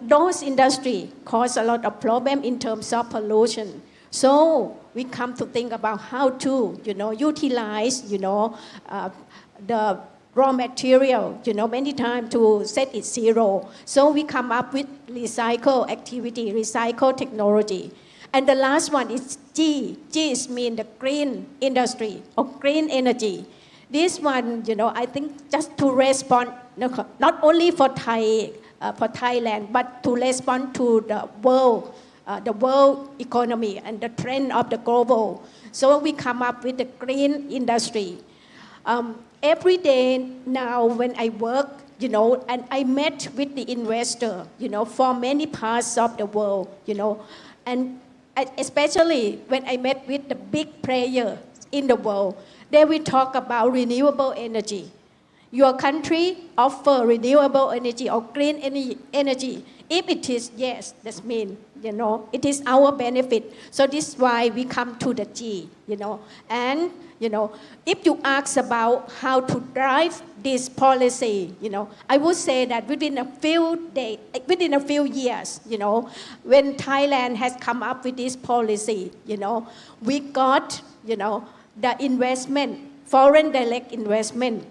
those industry cause a lot of problem in terms of pollution. So we come to think about how to, utilize, the raw material, many times to set it zero. So we come up with recycle activity, recycle technology. And the last one is G. G is mean the green industry or green energy. This one, I think just to respond, not only for Thailand, but to respond to the world economy and the trend of the global. So we come up with the green industry. Every day now when I work, and I met with the investor, for many parts of the world, and especially when I met with the big player in the world, they will talk about renewable energy. Your country offer renewable energy or green energy. If it is, yes, that means, it is our benefit. So this is why we come to the G, And, if you ask about how to drive this policy, I would say that within a few years, when Thailand has come up with this policy, we got, the investment, foreign direct investment,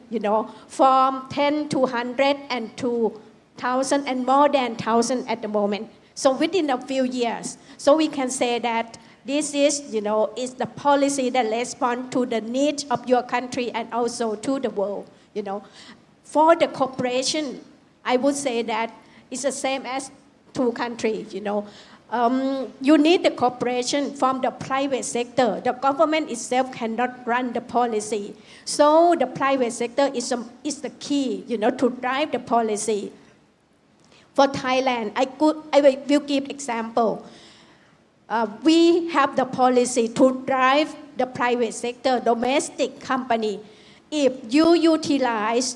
from 10 to 100 and to 1,000 and more than 1,000 at the moment. So within a few years, so we can say that this is, is the policy that responds to the needs of your country and also to the world, For the cooperation, I would say that it's the same as two countries, You need the cooperation from the private sector. The government itself cannot run the policy. So the private sector is the key, to drive the policy. For Thailand, I will give example. We have the policy to drive the private sector, domestic company. If you utilize,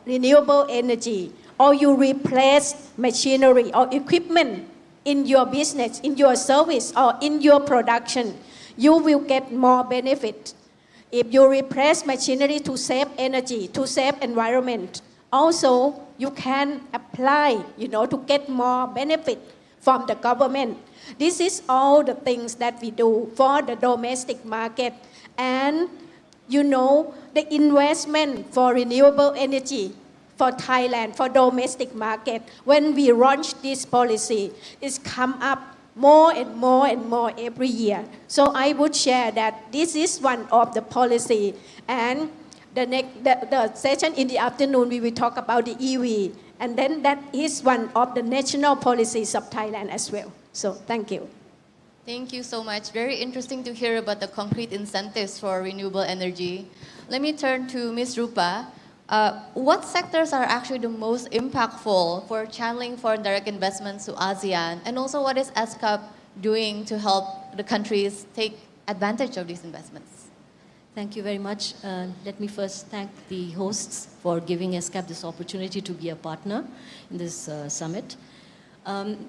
renewable energy, or you replace machinery or equipment in your business, in your service, or in your production, you will get more benefit. If you replace machinery to save energy, to save environment, also you can apply, to get more benefit from the government. This is all the things that we do for the domestic market. And, the investment for renewable energy for Thailand, for domestic market, when we launch this policy, it's come up more and more and more every year. So I would share that this is one of the policy. And the session in the afternoon, we will talk about the EV. And then that is one of the national policies of Thailand as well. So thank you. Thank you so much. Very interesting to hear about the concrete incentives for renewable energy. Let me turn to Ms. Rupa. What sectors are actually the most impactful for channeling foreign direct investments to ASEAN? And also, what is ESCAP doing to help the countries take advantage of these investments? Thank you very much. Let me first thank the hosts for giving ESCAP this opportunity to be a partner in this summit.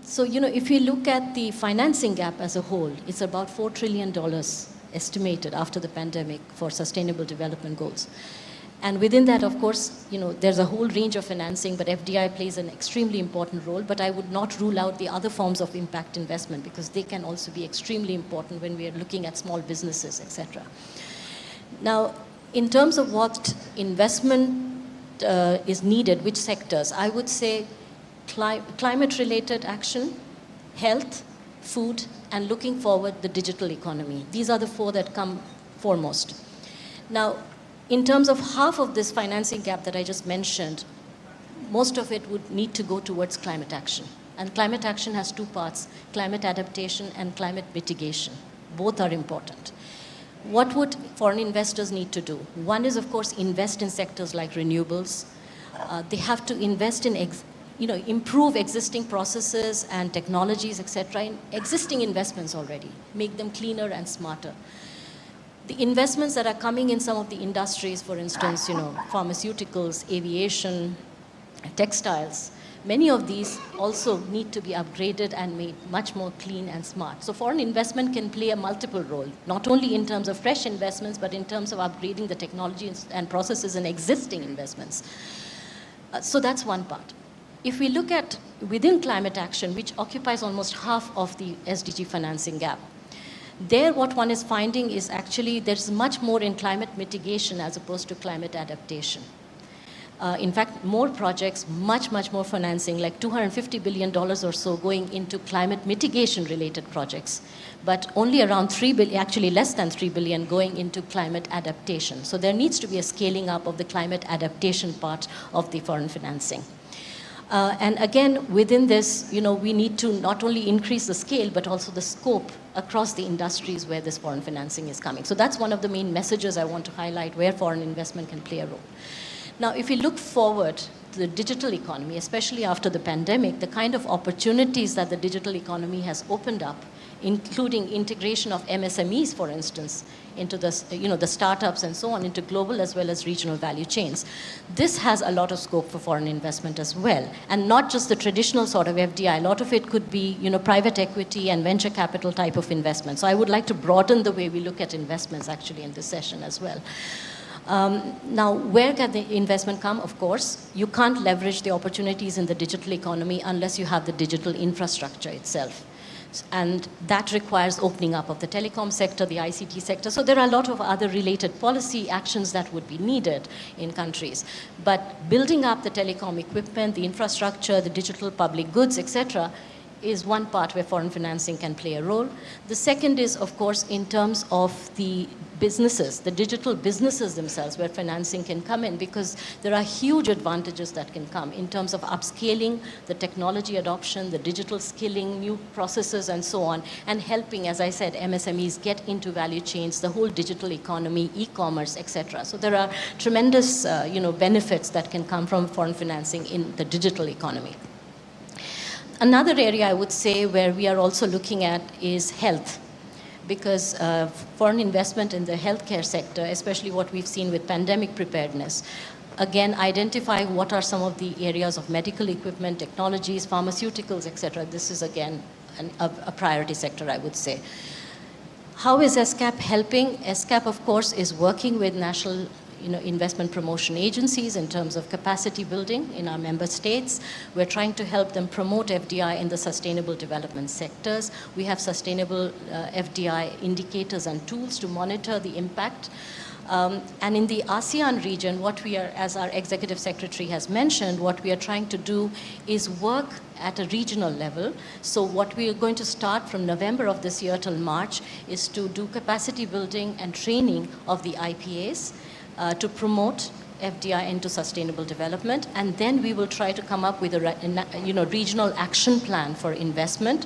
So, if you look at the financing gap as a whole, it's about $4 trillion estimated after the pandemic for sustainable development goals. And within that, of course, there's a whole range of financing, but FDI plays an extremely important role. But I would not rule out the other forms of impact investment because they can also be extremely important when we are looking at small businesses, etc. Now, in terms of what investment is needed, which sectors, I would say climate-related action, health, food, and looking forward, the digital economy. These are the four that come foremost. Now, in terms of half of this financing gap that I just mentioned, most of it would need to go towards climate action. And climate action has two parts, climate adaptation and climate mitigation. Both are important. What would foreign investors need to do? One is, of course, invest in sectors like renewables. They have to invest in, improve existing processes and technologies, etc., in existing investments already, make them cleaner and smarter. The investments that are coming in some of the industries, for instance, pharmaceuticals, aviation, textiles, many of these also need to be upgraded and made much more clean and smart. So foreign investment can play a multiple role, not only in terms of fresh investments, but in terms of upgrading the technologies and processes in existing investments. So that's one part. If we look at within climate action, which occupies almost half of the SDG financing gap, there what one is finding is actually there's much more in climate mitigation as opposed to climate adaptation. In fact, more projects, much more financing, like $250 billion or so going into climate mitigation related projects, but only around $3 billion, actually less than $3 billion going into climate adaptation. So there needs to be a scaling up of the climate adaptation part of the foreign financing. And again, within this, we need to not only increase the scale, but also the scope across the industries where this foreign financing is coming. So that's one of the main messages I want to highlight where foreign investment can play a role. Now, if we look forward to the digital economy, especially after the pandemic, the kind of opportunities that the digital economy has opened up, including integration of MSMEs, for instance, into the startups and so on, into global as well as regional value chains. This has a lot of scope for foreign investment as well, and not just the traditional sort of FDI. A lot of it could be, private equity and venture capital type of investment. So I would like to broaden the way we look at investments actually in this session as well. Now, where can the investment come? Of course, you can't leverage the opportunities in the digital economy unless you have the digital infrastructure itself. And that requires opening up of the telecom sector, the ICT sector. So there are a lot of other related policy actions that would be needed in countries. But building up the telecom equipment, the infrastructure, the digital public goods, etc., is one part where foreign financing can play a role. The second is, of course, in terms of the businesses, the digital businesses themselves, where financing can come in, because there are huge advantages that can come in terms of upscaling, the technology adoption, the digital skilling, new processes, and so on, and helping, as I said, MSMEs get into value chains, the whole digital economy, e-commerce, etc. So there are tremendous, benefits that can come from foreign financing in the digital economy. Another area I would say where we are also looking at is health, because foreign investment in the healthcare sector, especially what we've seen with pandemic preparedness, again, identify what are some of the areas of medical equipment, technologies, pharmaceuticals, etc. This is, again, a priority sector, I would say. How is ESCAP helping? ESCAP, of course, is working with national investment promotion agencies in terms of capacity building in our member states. We're trying to help them promote FDI in the sustainable development sectors. We have sustainable FDI indicators and tools to monitor the impact. And in the ASEAN region, what we are, as our executive secretary has mentioned, what we are trying to do is work at a regional level. So what we are going to start from November of this year till March is to do capacity building and training of the IPAs, to promote FDI into sustainable development, and then we will try to come up with a regional action plan for investment,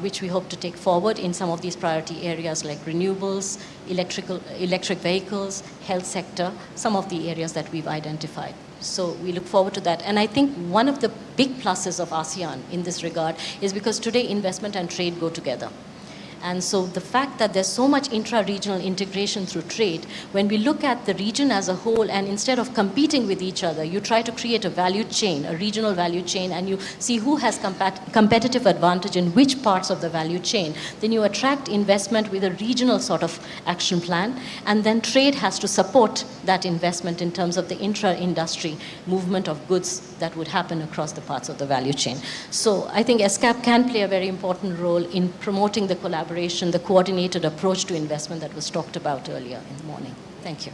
which we hope to take forward in some of these priority areas like renewables, electric vehicles, health sector, some of the areas that we've identified. So we look forward to that. And I think one of the big pluses of ASEAN in this regard is because today investment and trade go together. And so the fact that there's so much intra-regional integration through trade, when we look at the region as a whole, and instead of competing with each other, you try to create a value chain, a regional value chain, and you see who has competitive advantage in which parts of the value chain, then you attract investment with a regional sort of action plan, and then trade has to support that investment in terms of the intra-industry movement of goods that would happen across the parts of the value chain. So I think ESCAP can play a very important role in promoting the collaboration, the coordinated approach to investment that was talked about earlier in the morning. Thank you.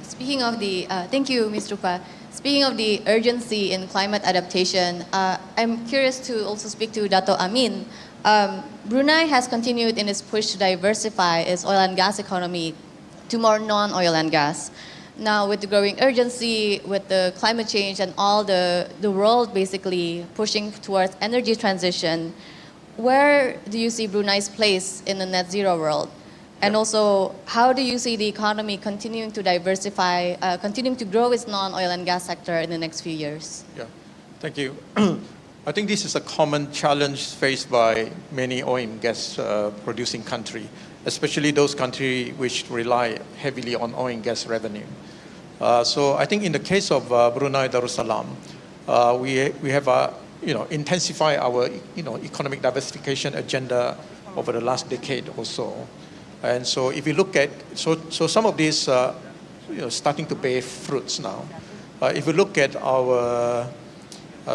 Speaking of the, thank you, Ms. Rupa. Speaking of the urgency in climate adaptation, I'm curious to also speak to Dato' Amin. Brunei has continued in its push to diversify its oil and gas economy to more non-oil and gas. Now, with the growing urgency, with the climate change and all the world basically pushing towards energy transition, where do you see Brunei's place in the net zero world? And also, how do you see the economy continuing to diversify, continuing to grow its non-oil and gas sector in the next few years? Yeah, thank you. I think this is a common challenge faced by many oil and gas producing countries, especially those countries which rely heavily on oil and gas revenue. So I think in the case of Brunei Darussalam, we have intensified our economic diversification agenda over the last decade or so. And so if you look at, so some of these starting to bear fruits now. If you look at our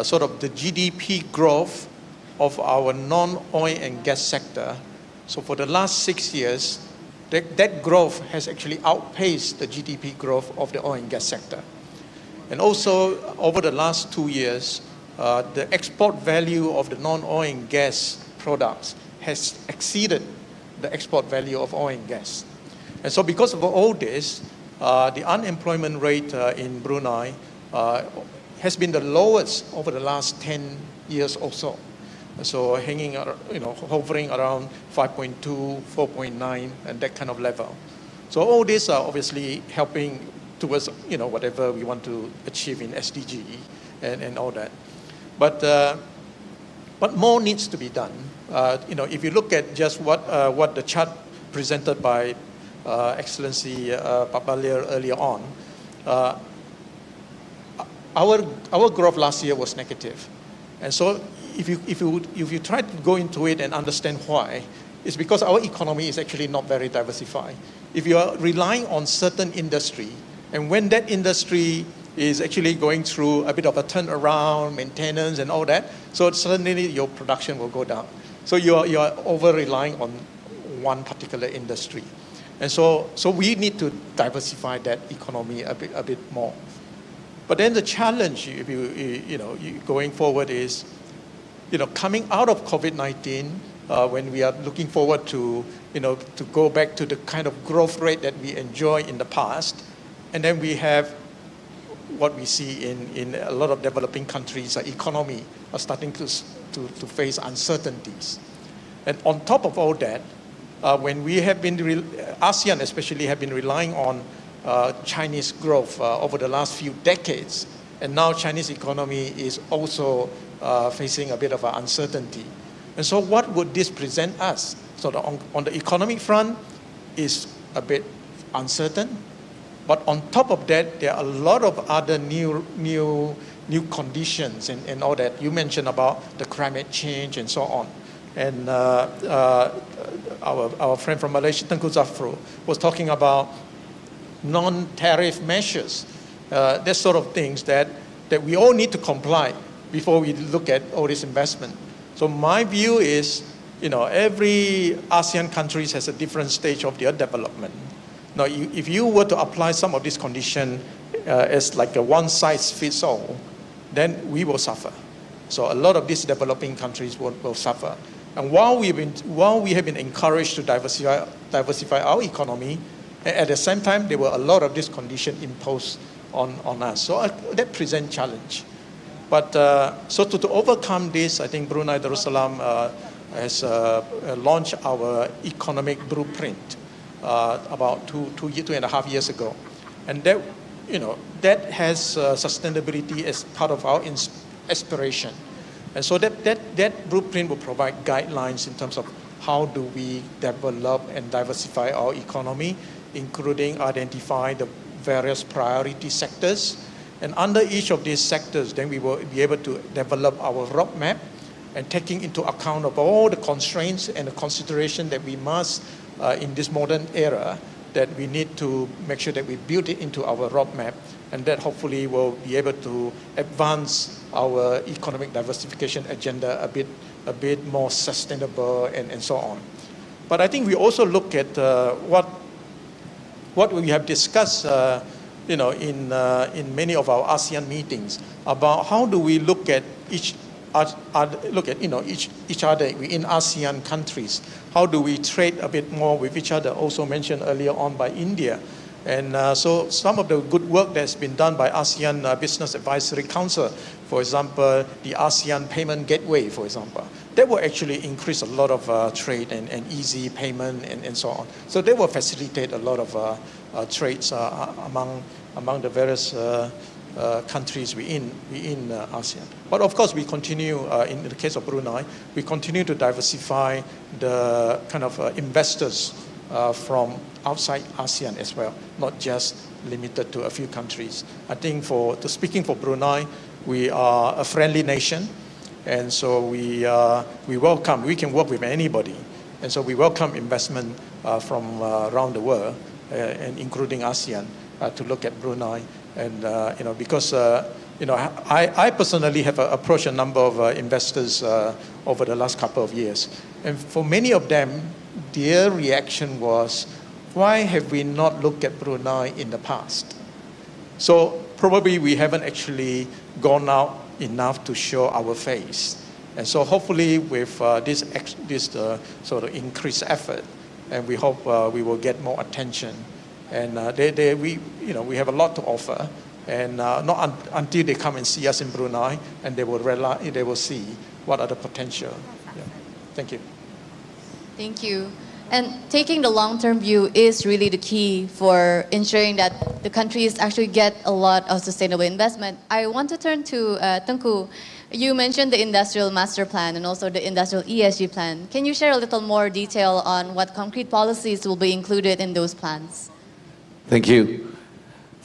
sort of the GDP growth of our non-oil and gas sector, so for the last 6 years, that growth has actually outpaced the GDP growth of the oil and gas sector. And also, over the last 2 years, the export value of the non-oil and gas products has exceeded the export value of oil and gas. And so because of all this, the unemployment rate in Brunei has been the lowest over the last 10 years or so. So hanging, hovering around 5.2, 4.9, and that kind of level. So all these are obviously helping towards, whatever we want to achieve in SDG and all that. But more needs to be done. If you look at just what the chart presented by Excellency Pak Bahlil earlier on, our growth last year was negative. And so if you try to go into it and understand why, it's because our economy is actually not very diversified. If you are relying on certain industry, and when that industry is actually going through a bit of a turnaround, maintenance and all that, so suddenly your production will go down. So you are over-relying on one particular industry. And so we need to diversify that economy a bit more. But then the challenge, if you going forward is, coming out of COVID-19, when we are looking forward to go back to the kind of growth rate that we enjoyed in the past, and then we have what we see in a lot of developing countries, economy are starting to face uncertainties. And on top of all that, when we have been, ASEAN especially, have been relying on Chinese growth over the last few decades, and now Chinese economy is also facing a bit of an uncertainty. And so what would this present us? So on the economic front is a bit uncertain, but on top of that, there are a lot of other new conditions and all that. You mentioned about the climate change and so on. And our friend from Malaysia, Tengku Zafrul, was talking about non-tariff measures, that sort of things that we all need to comply before we look at all this investment. So my view is, every ASEAN countries has a different stage of their development. Now, if you were to apply some of these conditions as like a one-size-fits-all, then we will suffer. So a lot of these developing countries will suffer. And while we have been encouraged to diversify our economy, at the same time, there were a lot of these conditions imposed on us. So that presents challenge. But so to overcome this, I think Brunei Darussalam has launched our economic blueprint about 2.5 years ago. And that, that has sustainability as part of our aspiration. And so that blueprint will provide guidelines in terms of how do we develop and diversify our economy, including identify the various priority sectors. And under each of these sectors, then we will be able to develop our roadmap and taking into account of all the constraints and the consideration that we must, in this modern era, that we need to make sure that we build it into our roadmap, and that hopefully will be able to advance our economic diversification agenda a bit more sustainable and so on. But I think we also look at what we have discussed in many of our ASEAN meetings about how do we look at each other within ASEAN countries. How do we trade a bit more with each other? Also mentioned earlier on by India. And so some of the good work that's been done by ASEAN Business Advisory Council, for example, the ASEAN Payment Gateway, for example, that will actually increase a lot of trade and easy payment and so on. So they will facilitate a lot of trades among the various countries within ASEAN. But of course, we continue, in the case of Brunei, we continue to diversify the kind of investors from outside ASEAN as well, not just limited to a few countries. I think speaking for Brunei, we are a friendly nation, and so we welcome, we can work with anybody. And so we welcome investment from around the world, and including ASEAN, to look at Brunei. And because I personally have approached a number of investors over the last couple of years, and for many of them, their reaction was, why have we not looked at Brunei in the past? So probably we haven't actually gone out enough to show our face. And so hopefully with this sort of increased effort, and we hope we will get more attention. And we have a lot to offer, and not until they come and see us in Brunei, and they will see what are the potential. Yeah. Thank you. Thank you. And taking the long-term view is really the key for ensuring that the countries actually get a lot of sustainable investment. I want to turn to Tengku. You mentioned the Industrial Master Plan and also the Industrial ESG Plan. Can you share a little more detail on what concrete policies will be included in those plans? Thank you.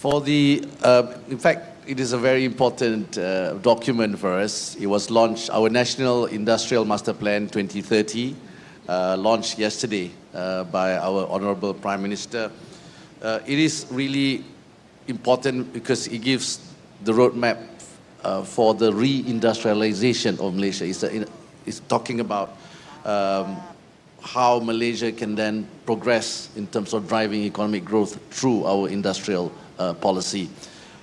In fact, it is a very important document for us. It was launched, our National Industrial Master Plan 2030, launched yesterday by our Honorable Prime Minister. It is really important because it gives the roadmap for the re-industrialization of Malaysia. It's talking about how Malaysia can then progress in terms of driving economic growth through our industrial policy.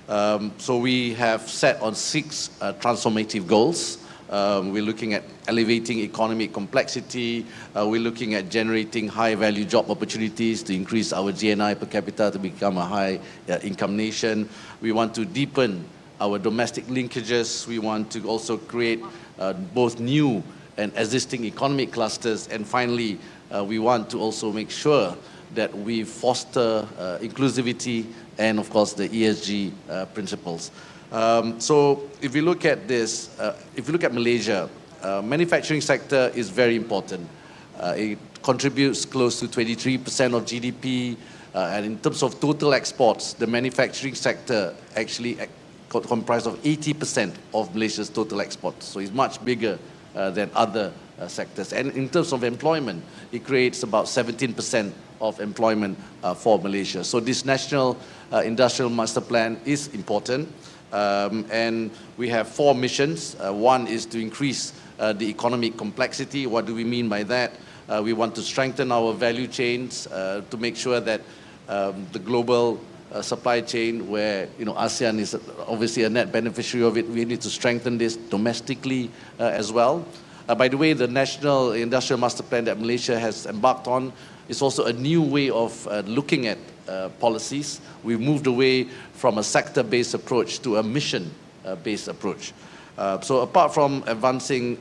So we have set on 6 transformative goals. We're looking at elevating economic complexity. We're looking at generating high-value job opportunities to increase our GNI per capita to become a high-income nation. We want to deepen our domestic linkages. We want to also create both new and existing economic clusters. And finally, we want to also make sure that we foster inclusivity and, of course, the ESG principles. So if you look at this, if you look at Malaysia, manufacturing sector is very important. It contributes close to 23% of GDP, and in terms of total exports, the manufacturing sector actually comprises of 80% of Malaysia's total exports. So it's much bigger than other sectors. And in terms of employment, it creates about 17% of employment for Malaysia. So this National Industrial Master Plan is important. And we have 4 missions. One is to increase the economic complexity. What do we mean by that? We want to strengthen our value chains to make sure that the global supply chain, where ASEAN is obviously a net beneficiary of it, we need to strengthen this domestically as well. By the way, the National Industrial Master Plan that Malaysia has embarked on is also a new way of looking at policies. We've moved away from a sector-based approach to a mission-based approach. So apart from advancing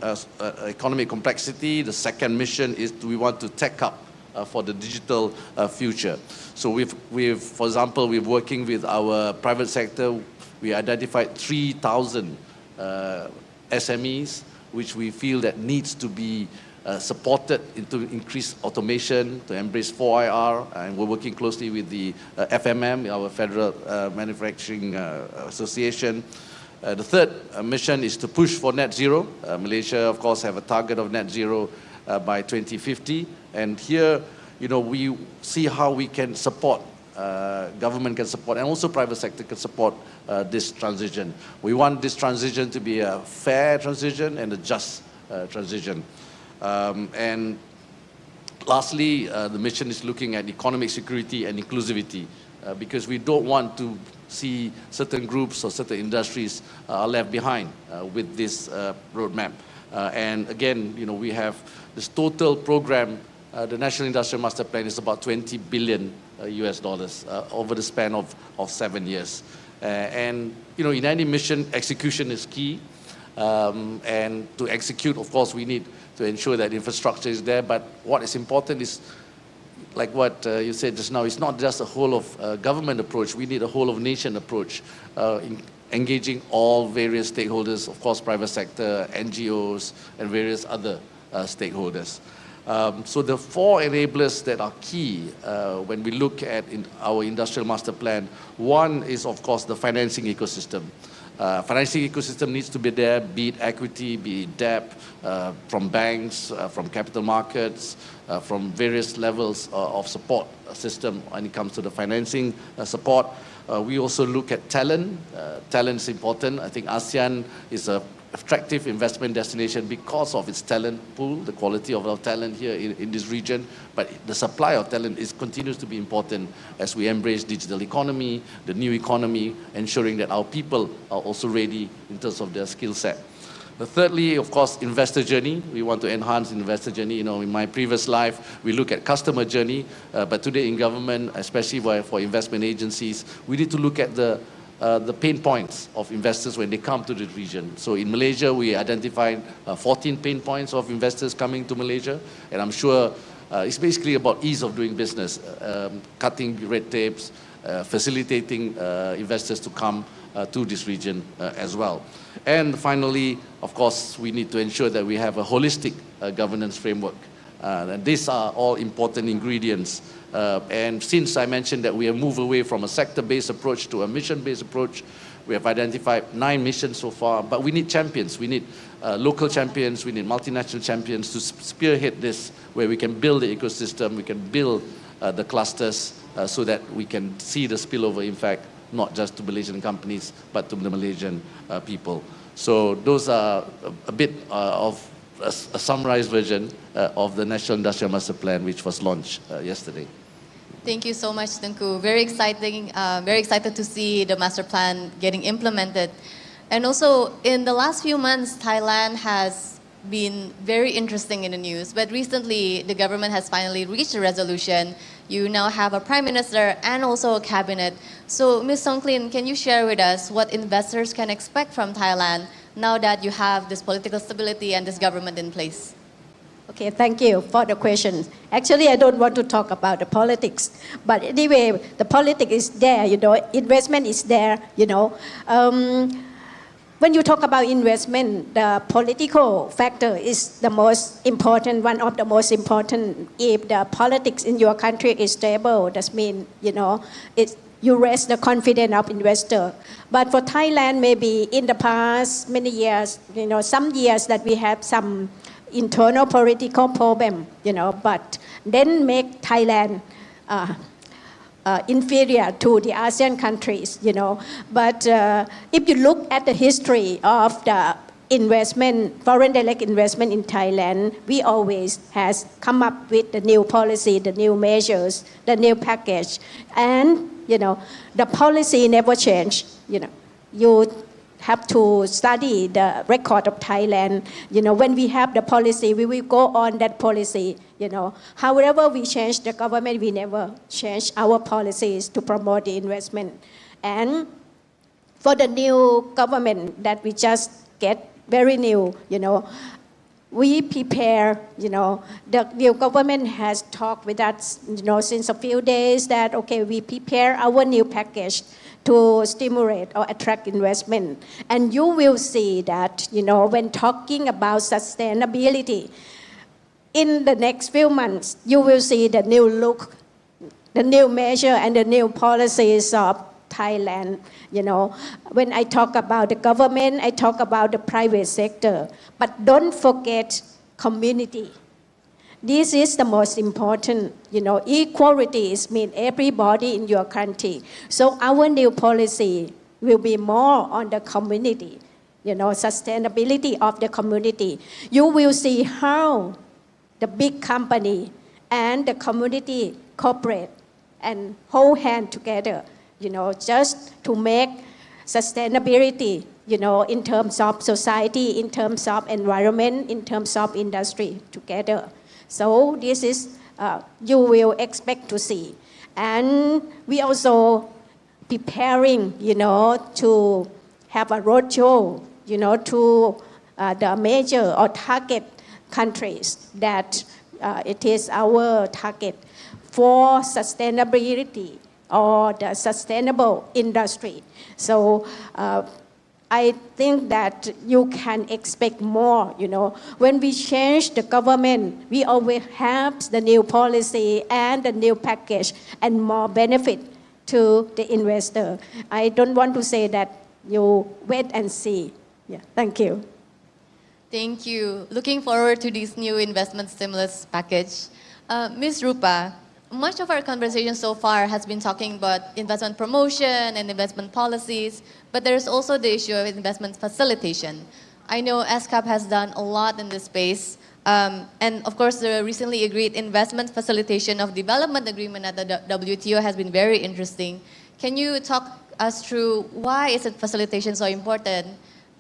economic complexity, the second mission is we want to tech up for the digital future. So for example, we're working with our private sector. We identified 3,000 SMEs, which we feel that needs to be supported into increased automation, to embrace 4IR, and we're working closely with the FMM, our Federal Manufacturing Association. The third mission is to push for net zero. Malaysia, of course, have a target of net zero by 2050, and here, we see how we can support, government can support, and also private sector can support this transition. We want this transition to be a fair transition and a just transition. And lastly, the mission is looking at economic security and inclusivity, because we don't want to see certain groups or certain industries are left behind with this roadmap. And again, we have this total program. The National Industrial Master Plan is about $20 billion US over the span of 7 years. And in any mission, execution is key. And to execute, of course, we need to ensure that infrastructure is there. But what is important is, like what you said just now, it's not just a whole of government approach. We need a whole of nation approach, in engaging all various stakeholders, of course, private sector, NGOs, and various other stakeholders. So the 4 enablers that are key when we look at our industrial master plan, one is, of course, the financing ecosystem. Financing ecosystem needs to be there, be it equity, be it debt, from banks, from capital markets, from various levels of support system when it comes to the financing support. We also look at talent. Talent is important. I think ASEAN is an attractive investment destination because of its talent pool, the quality of our talent here in this region. But the supply of talent continues to be important as we embrace digital economy, the new economy, ensuring that our people are also ready in terms of their skill set. Thirdly, of course, investor journey. We want to enhance investor journey. You know, in my previous life, we look at customer journey, but today in government, especially for investment agencies, we need to look at the pain points of investors when they come to the region. So in Malaysia, we identified 14 pain points of investors coming to Malaysia, and I'm sure it's basically about ease of doing business, cutting red tapes, facilitating investors to come to this region as well. And finally, of course, we need to ensure that we have a holistic governance framework. And these are all important ingredients. And since I mentioned that we have moved away from a sector-based approach to a mission-based approach, we have identified 9 missions so far, but we need champions. We need local champions, we need multinational champions to spearhead this, where we can build the ecosystem, we can build the clusters so that we can see the spillover impact, not just to Malaysian companies, but to the Malaysian people. So those are a bit of a summarized version of the National Industrial Master Plan, which was launched yesterday. Thank you so much, Tengku. Very exciting, very excited to see the master plan getting implemented. And also, in the last few months, Thailand has been very interesting in the news, but recently the government has finally reached a resolution. You now have a prime minister and also a cabinet. So Ms. Songklin, can you share with us what investors can expect from Thailand now that you have this political stability and this government in place? Okay, thank you for the question. Actually, I don't want to talk about the politics, but anyway, the politics is there, you know, investment is there, you know. When you talk about investment, the political factor is the most important, one of the most important. If the politics in your country is stable, that means, you know, you raise the confidence of investor. But for Thailand, maybe in the past many years, you know, some years that we have some internal political problem, you know, but then make Thailand inferior to the ASEAN countries, you know. But if you look at the history of the investment, foreign direct investment in Thailand, we always has come up with the new policy, the new measures, the new package. And, you know, the policy never changed, you know. You have to study the record of Thailand. You know, when we have the policy, we will go on that policy, you know. However we change the government, we never change our policies to promote the investment. And for the new government that we just get, very new, you know, we prepare, you know, the new government has talked with us, you know, since a few days that, okay, we prepare our new package to stimulate or attract investment. And you will see that, you know, when talking about sustainability, in the next few months, you will see the new look, the new measure and the new policies of Thailand. You know, when I talk about the government, I talk about the private sector, but don't forget community. This is the most important, you know, equality means everybody in your country. So our new policy will be more on the community, you know, sustainability of the community. You will see how the big company and the community cooperate and hold hands together, you know, just to make sustainability, you know, in terms of society, in terms of environment, in terms of industry together. So this is, you will expect to see. And we also preparing, you know, to have a roadshow, you know, to the major or target countries that it is our target for sustainability or the sustainable industry. So I think that you can expect more, you know. When we change the government, we always have the new policy and the new package and more benefit to the investor. I don't want to say that You wait and see. Yeah, thank you. Thank you. Looking forward to this new investment stimulus package. Ms. Rupa, much of our conversation so far has been talking about investment promotion and investment policies, but there's also the issue of investment facilitation. I know ESCAP has done a lot in this space, and of course the recently agreed investment facilitation of development agreement at the WTO has been very interesting. Can you talk us through why is facilitation so important,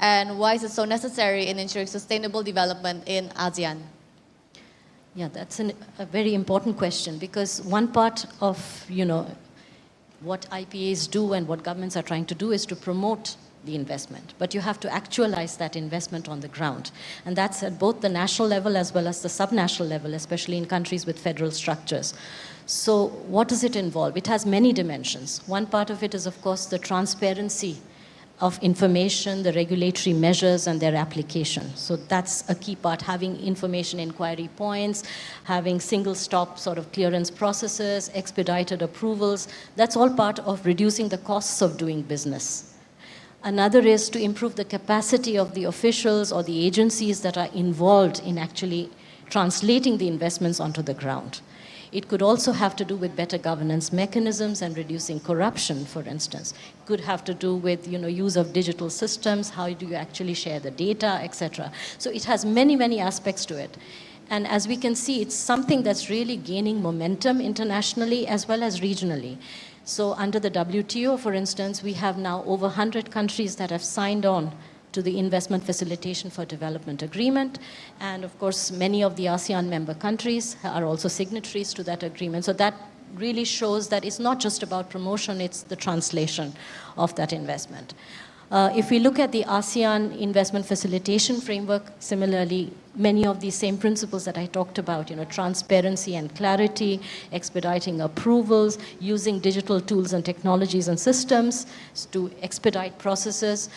and why is it so necessary in ensuring sustainable development in ASEAN? Yeah, that's a very important question, because one part of, what IPAs do and what governments are trying to do is to promote the investment, but you have to actualize that investment on the ground. And that's at both the national level as well as the subnational level, especially in countries with federal structures. So what does it involve? It has many dimensions. One part of it is, of course, the transparency of information, the regulatory measures and their application. So that's a key part, having information inquiry points, having single stop sort of clearance processes, expedited approvals. That's all part of reducing the costs of doing business. Another is to improve the capacity of the officials or the agencies that are involved in actually translating the investments onto the ground. It could also have to do with better governance mechanisms and reducing corruption, for instance. It could have to do with use of digital systems, how do you actually share the data, etc. So it has many, many aspects to it. And as we can see, it's something that's really gaining momentum internationally as well as regionally. So under the WTO, for instance, we have now over 100 countries that have signed on to the Investment Facilitation for Development Agreement. And of course, many of the ASEAN member countries are also signatories to that agreement. So that really shows that it's not just about promotion, it's the translation of that investment. If we look at the ASEAN Investment Facilitation Framework, similarly, many of these same principles that I talked about, transparency and clarity, expediting approvals, using digital tools and technologies and systems to expedite processes,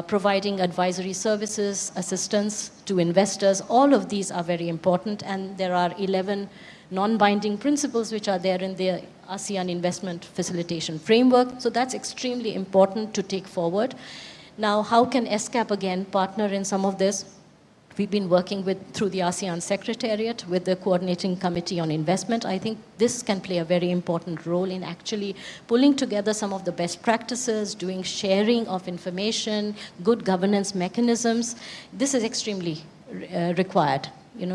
providing advisory services, assistance to investors, all of these are very important, and there are 11 non-binding principles which are there in the ASEAN Investment Facilitation Framework. So that's extremely important to take forward. Now, how can ESCAP again partner in some of this? We've been working through the ASEAN Secretariat with the Coordinating Committee on Investment. I think this can play a very important role in actually pulling together some of the best practices, doing sharing of information, good governance mechanisms. This is extremely required.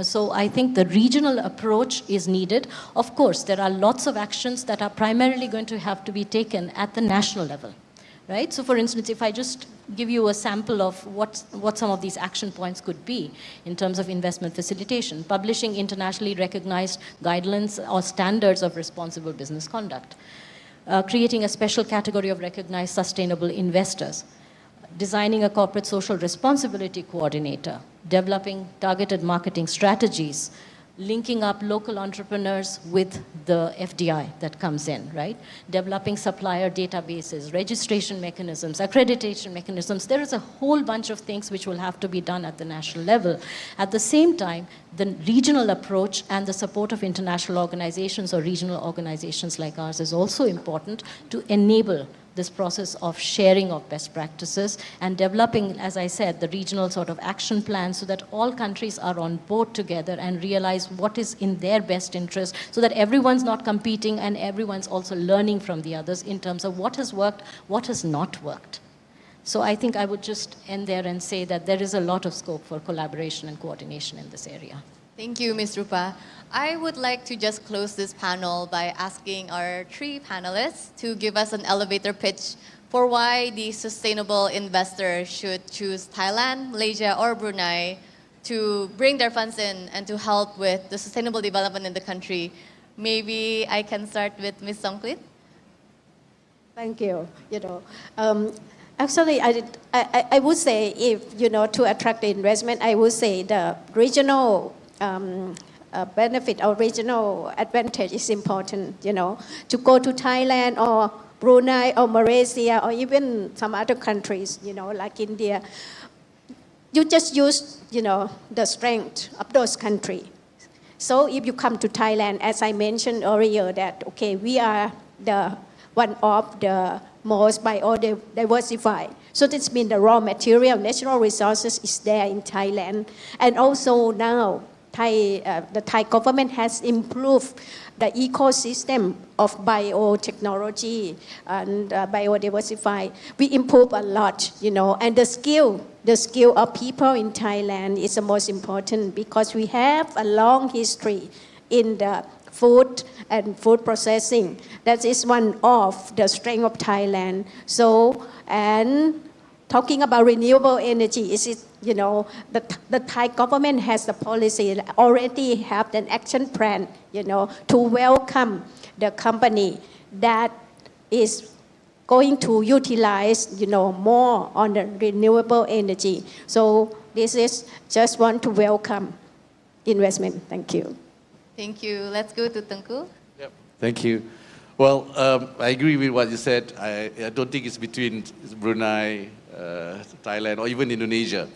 So I think the regional approach is needed. Of course, there are lots of actions that are primarily going to have to be taken at the national level, right? So for instance, if I just give you a sample of what some of these action points could be in terms of investment facilitation, publishing internationally recognized guidelines or standards of responsible business conduct, creating a special category of recognized sustainable investors, designing a corporate social responsibility coordinator, developing targeted marketing strategies, linking up local entrepreneurs with the FDI that comes in, right? Developing supplier databases, registration mechanisms, accreditation mechanisms. There is a whole bunch of things which will have to be done at the national level. At the same time, the regional approach and the support of international organizations or regional organizations like ours is also important to enable this process of sharing of best practices and developing, as I said, the regional sort of action plan so that all countries are on board together and realize what is in their best interest so that everyone's not competing and everyone's also learning from the others in terms of what has worked, what has not worked. So I think I would just end there and say that there is a lot of scope for collaboration and coordination in this area. Thank you, Ms. Rupa. I would like to just close this panel by asking our three panelists to give us an elevator pitch for why the sustainable investor should choose Thailand, Malaysia, or Brunei to bring their funds in and to help with the sustainable development in the country. Maybe I can start with Ms. Songklit. Thank you. Actually, I would say if, to attract the investment, I would say the regional benefit or regional advantage is important, to go to Thailand or Brunei or Malaysia or even some other countries, like India. You just use, the strength of those countries. So if you come to Thailand, as I mentioned earlier, that, okay, we are one of the most biodiversified. So this means the raw material, natural resources is there in Thailand. And also now, the Thai government has improved the ecosystem of biotechnology and biodiversify. We improve a lot, and the skill of people in Thailand is the most important because we have a long history in the food and food processing. That is one of the strength of Thailand. So, and talking about renewable energy, the Thai government has the policy, already have an action plan, to welcome the company that is going to utilize, more on the renewable energy. So this is just want to welcome investment. Thank you. Thank you. Let's go to Tengku. Yep. Thank you. Well, I agree with what you said. I don't think it's between Brunei, Thailand, or even Indonesia.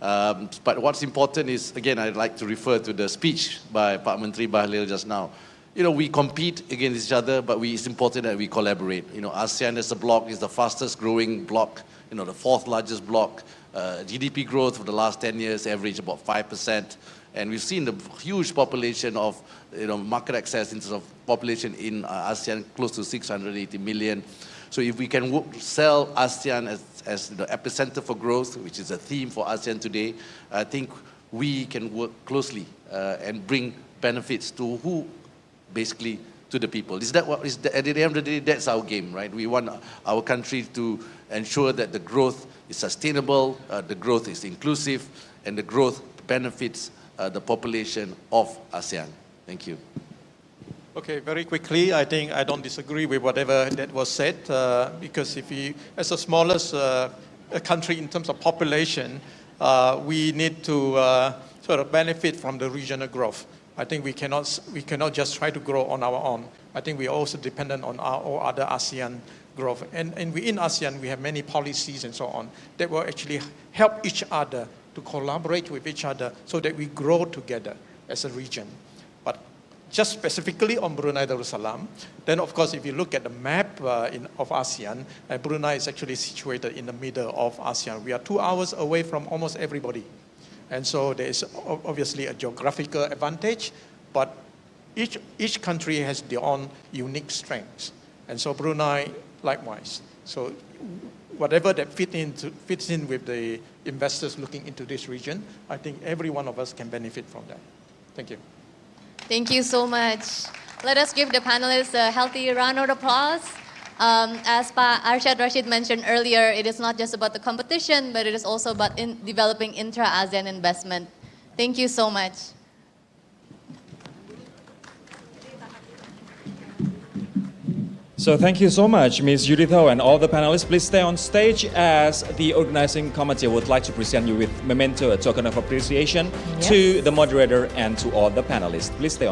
But what's important is, again, I'd like to refer to the speech by Pak Menteri Bahlil just now. We compete against each other, but it's important that we collaborate. ASEAN as a bloc is the fastest growing bloc, the fourth largest bloc. GDP growth for the last 10 years average about 5%. And we've seen the huge population of, market access in terms of population in ASEAN, close to 680 million. So if we can sell ASEAN as the epicenter for growth, which is a theme for ASEAN today, I think we can work closely and bring benefits to who? Basically to the people. At the end of the day, that's our game, right? We want our country to ensure that the growth is sustainable, the growth is inclusive, and the growth benefits the population of ASEAN. Thank you. Okay, very quickly, I think I don't disagree with whatever that was said, because as the smallest country in terms of population, we need to sort of benefit from the regional growth. I think we cannot just try to grow on our own. I think we are also dependent on all other ASEAN growth. And within ASEAN, we have many policies and so on that will actually help each other to collaborate with each other so that we grow together as a region. But just specifically on Brunei Darussalam, then of course, if you look at the map of ASEAN, Brunei is actually situated in the middle of ASEAN. We are 2 hours away from almost everybody. And so there is obviously a geographical advantage, but each country has their own unique strengths. And so Brunei, likewise. So whatever that fits in with the investors looking into this region, I think every one of us can benefit from that. Thank you. Thank you so much. Let us give the panelists a healthy round of applause. As Pa Arshad Rashid mentioned earlier, it is not just about the competition, but it is also about developing intra-ASEAN investment. Thank you so much. So thank you so much, Ms. Juditho and all the panelists. Please stay on stage as the organizing committee would like to present you with memento, a token of appreciation to the moderator and to all the panelists. Please stay on stage.